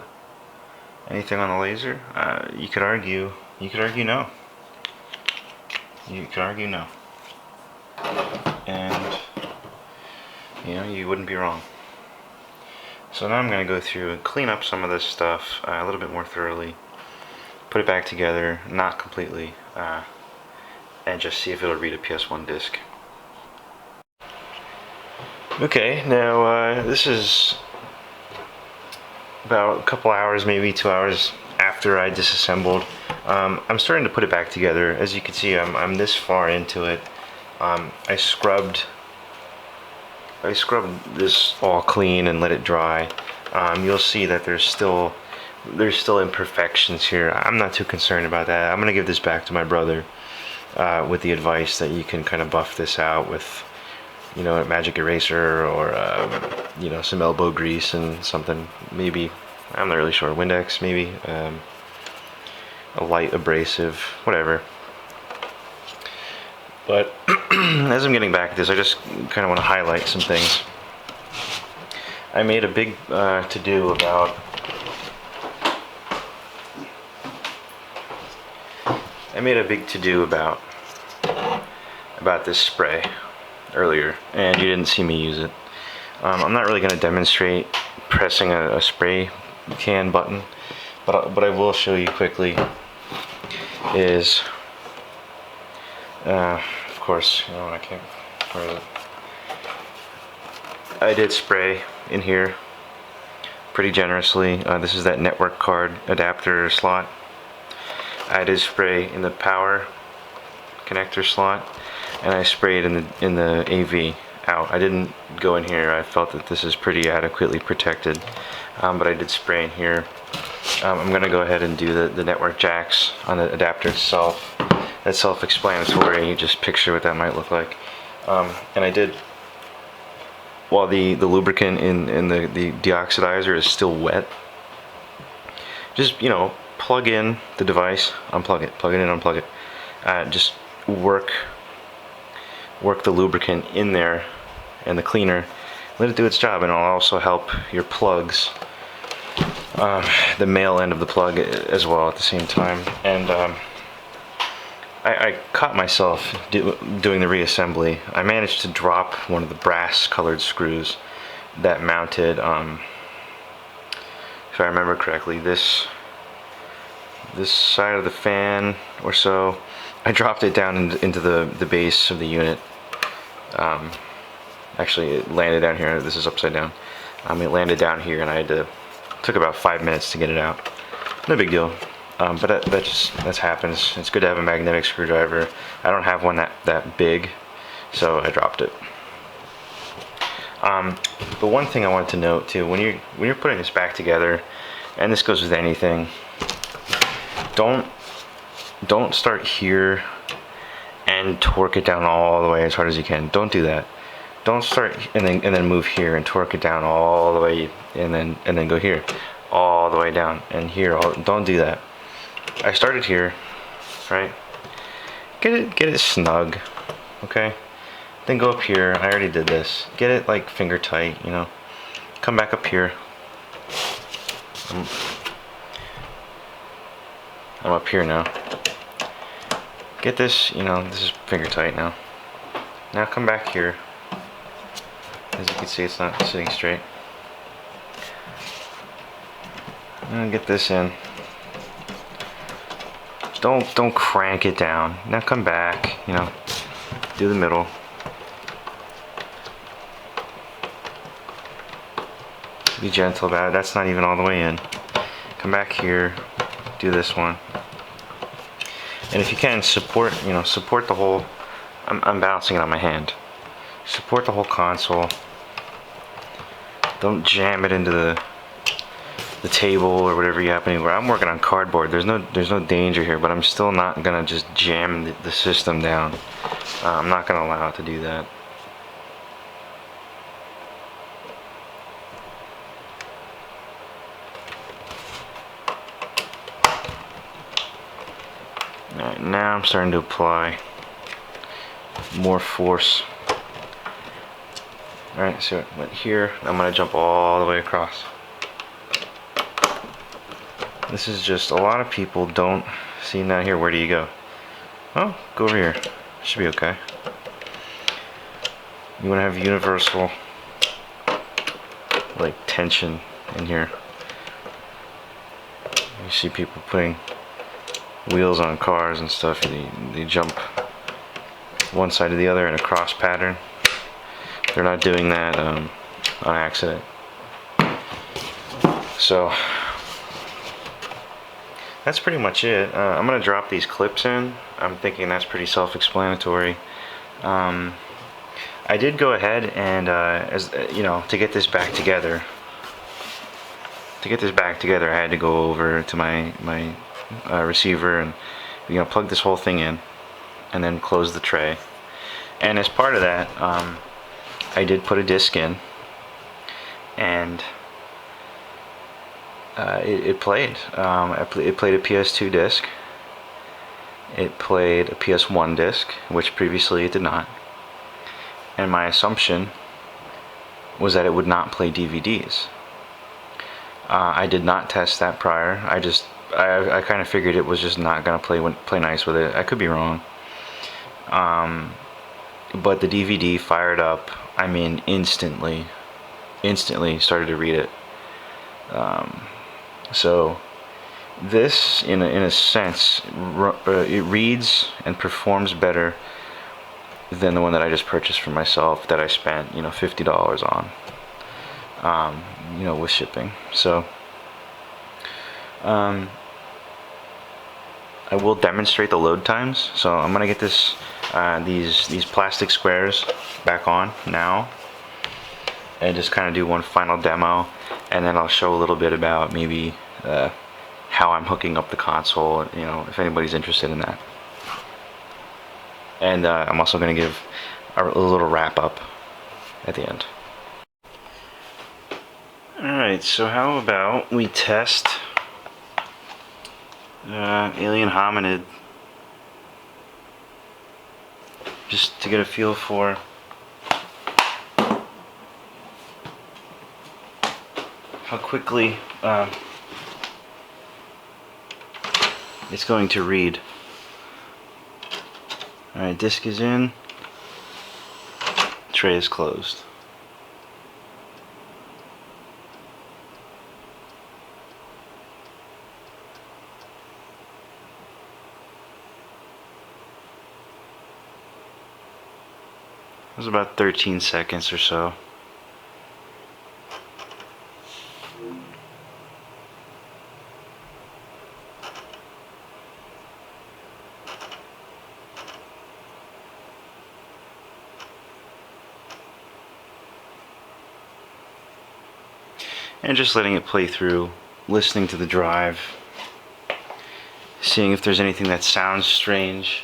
Speaker 1: anything on the laser? You could argue no. You could argue no. And you wouldn't be wrong. So now I'm going to go through and clean up some of this stuff a little bit more thoroughly, put it back together, not completely, and just see if it'll read a PS1 disc. Okay, now this is about a couple hours, maybe 2 hours after I disassembled. I'm starting to put it back together. As you can see, I'm this far into it. I scrubbed this all clean and let it dry. You'll see that there's still imperfections here. I'm not too concerned about that. I'm gonna give this back to my brother with the advice that you can kind of buff this out with a magic eraser or some elbow grease and something, maybe, I'm not really sure, Windex maybe, a light abrasive, whatever. But as I'm getting back at this, I just kind of want to highlight some things. I made a big to-do about this spray earlier, and you didn't see me use it. I'm not really going to demonstrate pressing a spray can button, but I will show you quickly is of course, I can't, where is it? I did spray in here pretty generously. This is that network card adapter slot. I did spray in the power connector slot, and I sprayed in the AV out. I didn't go in here. I felt that this is pretty adequately protected, but I did spray in here. I'm going to go ahead and do the network jacks on the adapter itself. That's self-explanatory. You just picture what that might look like. And I did, while the lubricant in the deoxidizer is still wet, just plug in the device, unplug it, plug it in, unplug it. Just work the lubricant in there and the cleaner. Let it do its job, and it'll also help your plugs, the male end of the plug as well at the same time. And I caught myself doing the reassembly. I managed to drop one of the brass colored screws that mounted, if I remember correctly, this side of the fan or so. I dropped it down into the base of the unit. Actually, it landed down here. This is upside down. It landed down here, and took about 5 minutes to get it out. No big deal. But that happens. It's good to have a magnetic screwdriver. I don't have one that big, so I dropped it. The one thing I wanted to note too, when you're putting this back together, and this goes with anything, don't start here and torque it down all the way as hard as you can. Don't do that. Don't start and then move here and torque it down all the way, and then go here, all the way down, and here. Don't do that. I started here, right? Get it snug, okay? Then go up here. I already did this. Get it like finger tight, you know. Come back up here. I'm up here now. Get this, you know, this is finger tight now. Now come back here. As you can see, it's not sitting straight. And get this in. Don't crank it down. Now come back, you know, do the middle. Be gentle about it. That's not even all the way in. Come back here, do this one. And if you can, support the whole, I'm balancing it on my hand. Support the whole console. Don't jam it into the table or whatever you happen to. I'm working on cardboard. There's no danger here, but I'm still not gonna just jam the system down. I'm not gonna allow it to do that. Alright, now I'm starting to apply more force. Alright, so I went here. I'm gonna jump all the way across. This is just, a lot of people don't see down here. Where do you go? Oh, go over here. Should be okay. You want to have universal, like, tension in here. You see people putting wheels on cars and stuff. They jump one side to the other in a cross pattern. They're not doing that on accident. So that's pretty much it. I'm gonna drop these clips in. I'm thinking that's pretty self-explanatory. I did go ahead and, as you know, to get this back together. I had to go over to my receiver and, you know, plug this whole thing in, and then close the tray. And as part of that, I did put a disc in, and it played. It played a PS2 disc. It played a PS1 disc, which previously it did not. And my assumption was that it would not play DVDs. I did not test that prior. I kind of figured it was just not gonna play nice with it. I could be wrong. But the DVD fired up. I mean, instantly started to read it. So this, in a sense, it reads and performs better than the one that I just purchased for myself, that I spent, you know, $50 on, you know, with shipping. So I will demonstrate the load times. So I'm gonna get this these plastic squares back on now, and just kind of do one final demo, and then I'll show a little bit about maybe how I'm hooking up the console, you know, if anybody's interested in that. And I'm also going to give a little wrap up at the end. Alright, so how about we test Alien Hominid, just to get a feel for how quickly it's going to read. Alright, disc is in, tray is closed. It was about 13 seconds or so. and just letting it play through, listening to the drive, seeing if there's anything that sounds strange.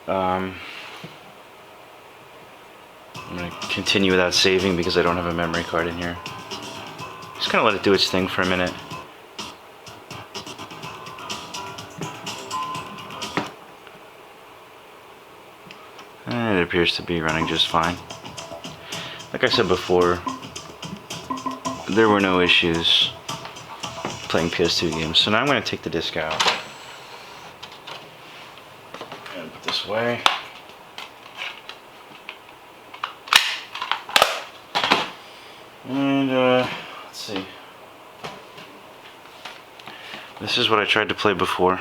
Speaker 1: I'm going to continue without saving because I don't have a memory card in here. Just kind of let it do its thing for a minute. And it appears to be running just fine. Like I said before, there were no issues playing PS2 games. So now I'm going to take the disc out and put this away. And let's see. This is what I tried to play before.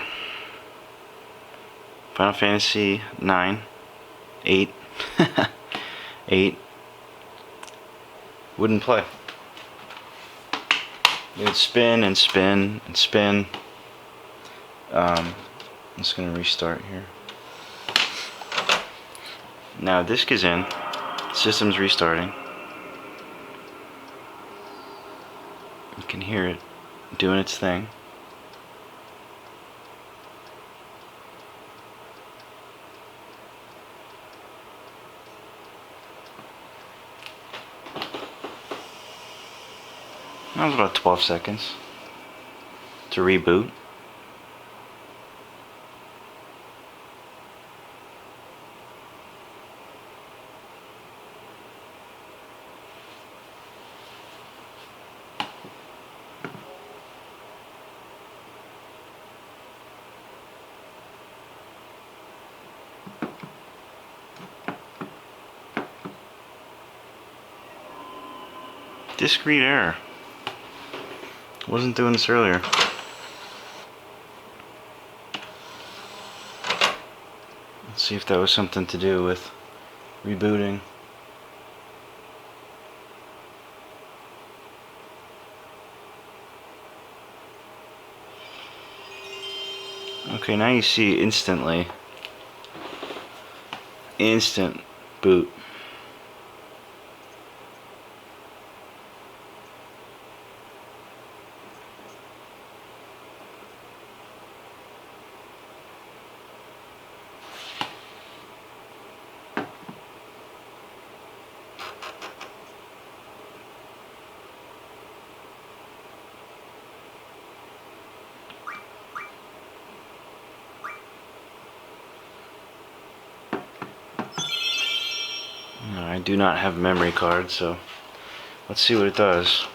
Speaker 1: Final Fantasy 9, 8, 8. Wouldn't play. It would spin and spin and spin. I'm just gonna restart here. Now disc is in. System's restarting. You can hear it doing its thing. That was about 12 seconds to reboot. Disk read error. Wasn't doing this earlier. Let's see if that was something to do with rebooting. Okay, now you see instantly. Instant boot. I do not have a memory card, so let's see what it does.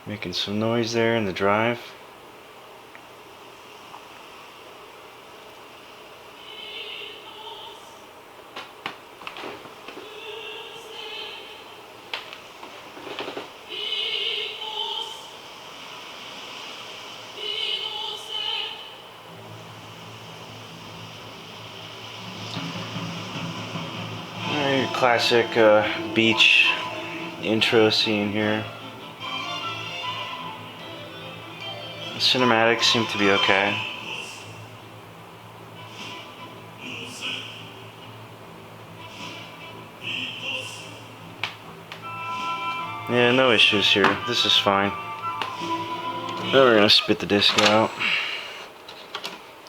Speaker 1: Making some noise there in the drive. Your classic beach intro scene here. The cinematics seem to be okay. Yeah, no issues here. This is fine. Now we're gonna spit the disc out.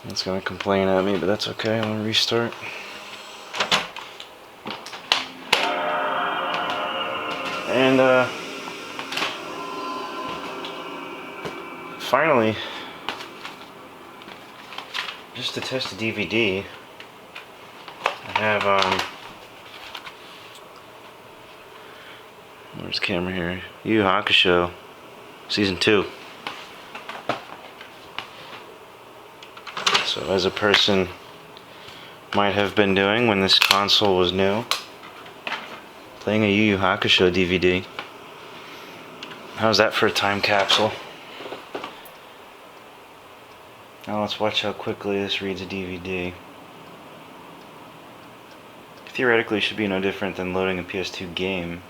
Speaker 1: It's gonna complain at me, but that's okay. I'm gonna restart. And finally, just to test the DVD, I have where's the camera here? Yu Yu Hakusho Season 2. So as a person might have been doing when this console was new, playing a Yu Yu Hakusho DVD. How's that for a time capsule? Now let's watch how quickly this reads a DVD. Theoretically, it should be no different than loading a PS2 game.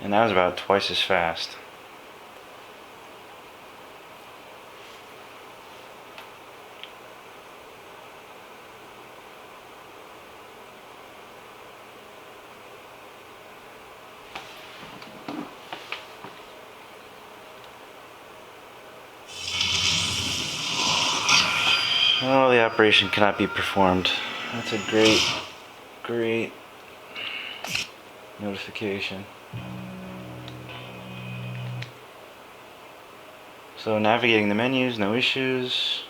Speaker 1: And that was about twice as fast. Oh, the operation cannot be performed. That's a great notification. So navigating the menus, no issues.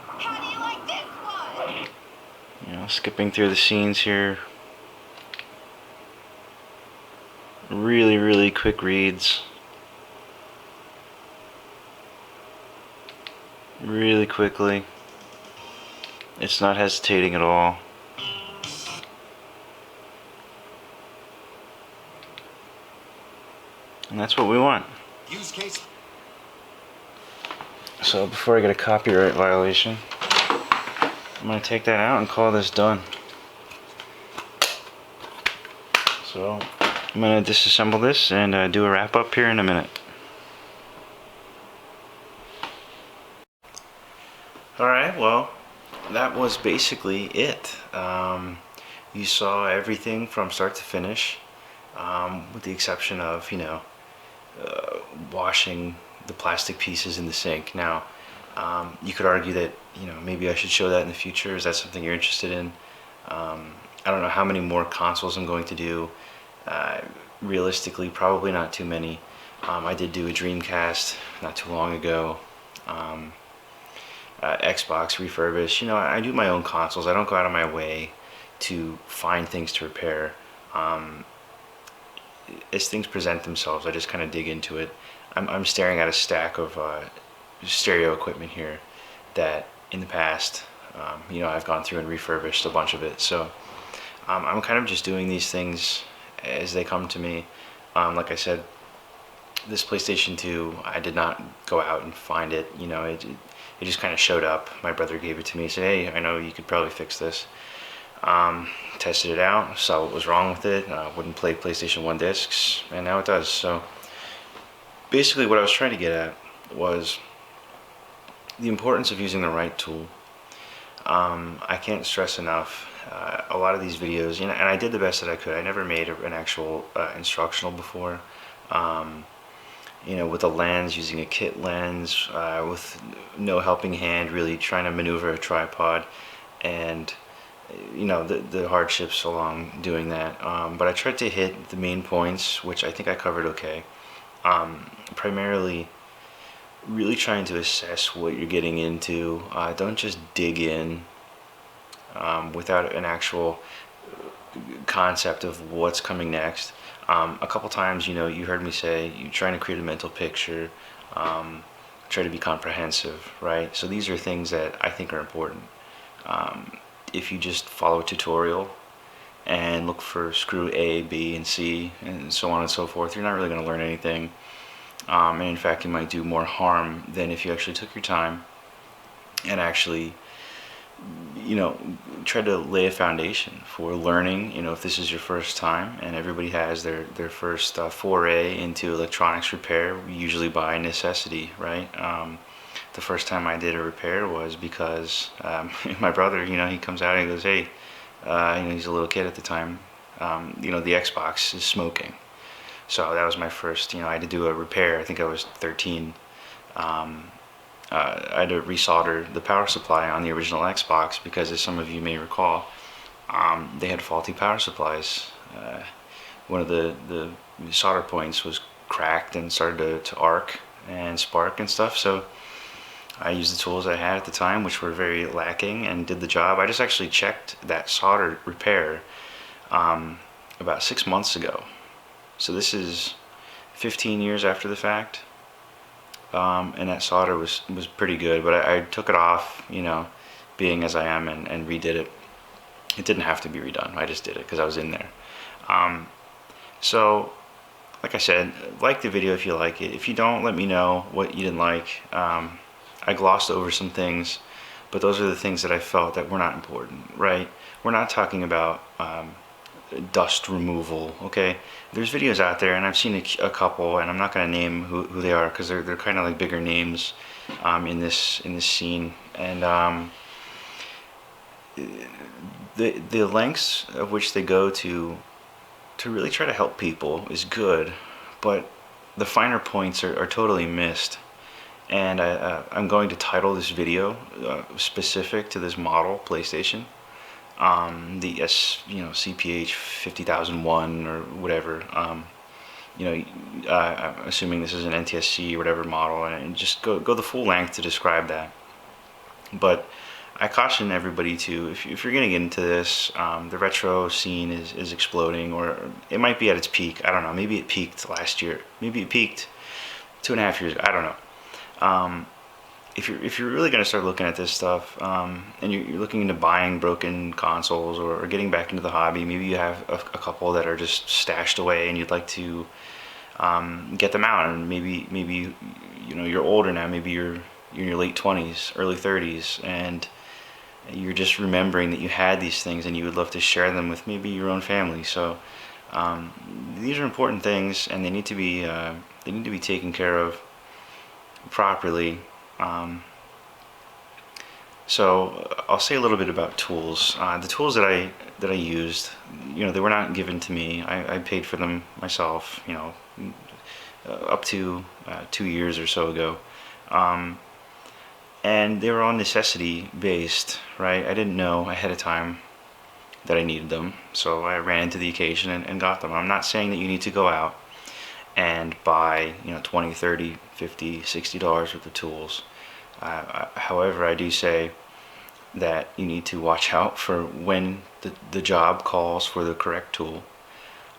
Speaker 2: How do you like this one?
Speaker 1: You know, skipping through the scenes here. Really quick reads. Really quickly. It's not hesitating at all. And that's what we want.
Speaker 2: Use case.
Speaker 1: So before I get a copyright violation, I'm going to take that out and call this done. So I'm going to disassemble this and do a wrap up here in a minute. Alright, well, that was basically it. You saw everything from start to finish, with the exception of, you know, washing the plastic pieces in the sink. Now, you could argue that, you know, maybe I should show that in the future. Is that something you're interested in? I don't know how many more consoles I'm going to do. Realistically, probably not too many. I did do a Dreamcast not too long ago. Xbox refurbished. You know, I do my own consoles. I don't go out of my way to find things to repair. As things present themselves, I just kind of dig into it. I'm staring at a stack of stereo equipment here that in the past, you know, I've gone through and refurbished a bunch of it. So I'm kind of just doing these things as they come to me. Like I said, this PlayStation 2, I did not go out and find it. You know, it just kind of showed up. My brother gave it to me, said, hey, I know you could probably fix this. Tested it out, saw what was wrong with it. Wouldn't play PlayStation 1 discs, and now it does. So basically what I was trying to get at was the importance of using the right tool. I can't stress enough, a lot of these videos, you know, and I did the best that I could. I never made an actual instructional before. You know, with a lens, using a kit lens, with no helping hand, really trying to maneuver a tripod, and you know, the hardships along doing that. But I tried to hit the main points, which I think I covered okay. Primarily really trying to assess what you're getting into. Don't just dig in without an actual concept of what's coming next. A couple times, you know, you heard me say you're trying to create a mental picture, try to be comprehensive, right? So these are things that I think are important. If you just follow a tutorial and look for screw A, B, and C, and so on and so forth, you're not really going to learn anything. And in fact, you might do more harm than if you actually took your time and actually, you know, try to lay a foundation for learning. You know, if this is your first time, and everybody has their first foray into electronics repair, usually by necessity, right? The first time I did a repair was because my brother, you know, he comes out and he goes, hey, you know, he's a little kid at the time, you know, the Xbox is smoking. So that was my first, you know, I had to do a repair. I think I was 13. I had to resolder the power supply on the original Xbox because, as some of you may recall, they had faulty power supplies. One of the solder points was cracked and started to arc and spark and stuff. So I used the tools I had at the time, which were very lacking, and did the job. I just actually checked that solder repair about 6 months ago. So this is 15 years after the fact. And that solder was pretty good, but I took it off, you know, being as I am, and redid it. It didn't have to be redone. I just did it because I was in there. So, like I said, like the video if you like it. If you don't, let me know what you didn't like. I glossed over some things, but those are the things that I felt that were not important, right? We're not talking about dust removal, okay? There's videos out there, and I've seen a couple, and I'm not going to name who they are because they're kind of like bigger names in this scene, and the lengths of which they go to really try to help people is good, but the finer points are totally missed. And I'm going to title this video specific to this model PlayStation, the CPH 50001 or whatever. I'm assuming this is an NTSC or whatever model, and just go the full length to describe that. But I caution everybody to, if you're going to get into this, the retro scene is exploding, or it might be at its peak. I don't know. Maybe it peaked last year. Maybe it peaked 2.5 years ago. I don't know. If you're really going to start looking at this stuff, and you're looking into buying broken consoles or getting back into the hobby, maybe you have a couple that are just stashed away, and you'd like to get them out, and maybe you're older now. Maybe you're in your late 20s, early 30s, and you're just remembering that you had these things, and you would love to share them with maybe your own family. So these are important things, and they need to be taken care of properly. So I'll say a little bit about tools. The tools that I used, they were not given to me. I paid for them myself. Up to 2 years or so ago, and they were all necessity based. Right? I didn't know ahead of time that I needed them, so I ran into the occasion and got them. I'm not saying that you need to go out and buy 20, 30, 50, $60 worth of tools. However, I do say that you need to watch out for when the job calls for the correct tool,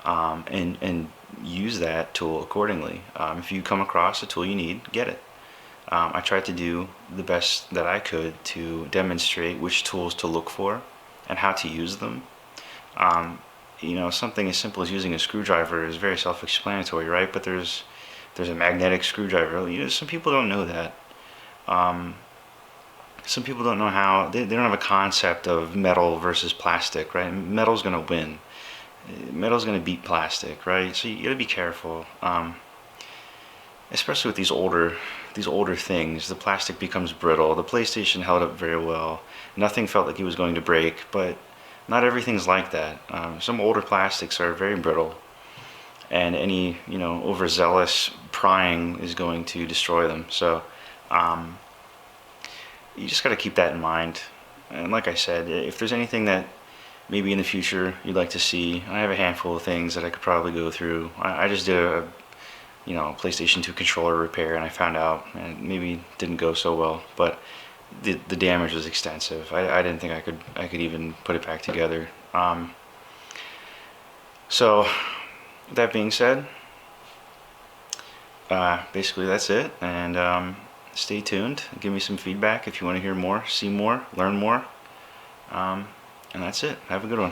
Speaker 1: and use that tool accordingly. If you come across a tool you need, get it. I tried to do the best that I could to demonstrate which tools to look for and how to use them. Something as simple as using a screwdriver is very self-explanatory, right? But there's a magnetic screwdriver. Some people don't know that. Some people don't know how, they don't have a concept of metal versus plastic, right? Metal's going to win. Metal's going to beat plastic, right? So you got to be careful. Especially with these older things, the plastic becomes brittle. The PlayStation held up very well. Nothing felt like it was going to break, but not everything's like that. Some older plastics are very brittle, and any overzealous prying is going to destroy them. So you just got to keep that in mind. And like I said, if there's anything that maybe in the future you'd like to see, I have a handful of things that I could probably go through. I just did a PlayStation 2 controller repair, and I found out, and maybe didn't go so well, but the damage was extensive. I didn't think I could even put it back together. So that being said, basically that's it, and stay tuned. Give me some feedback if you want to hear more, see more, learn more, and that's it. Have a good one.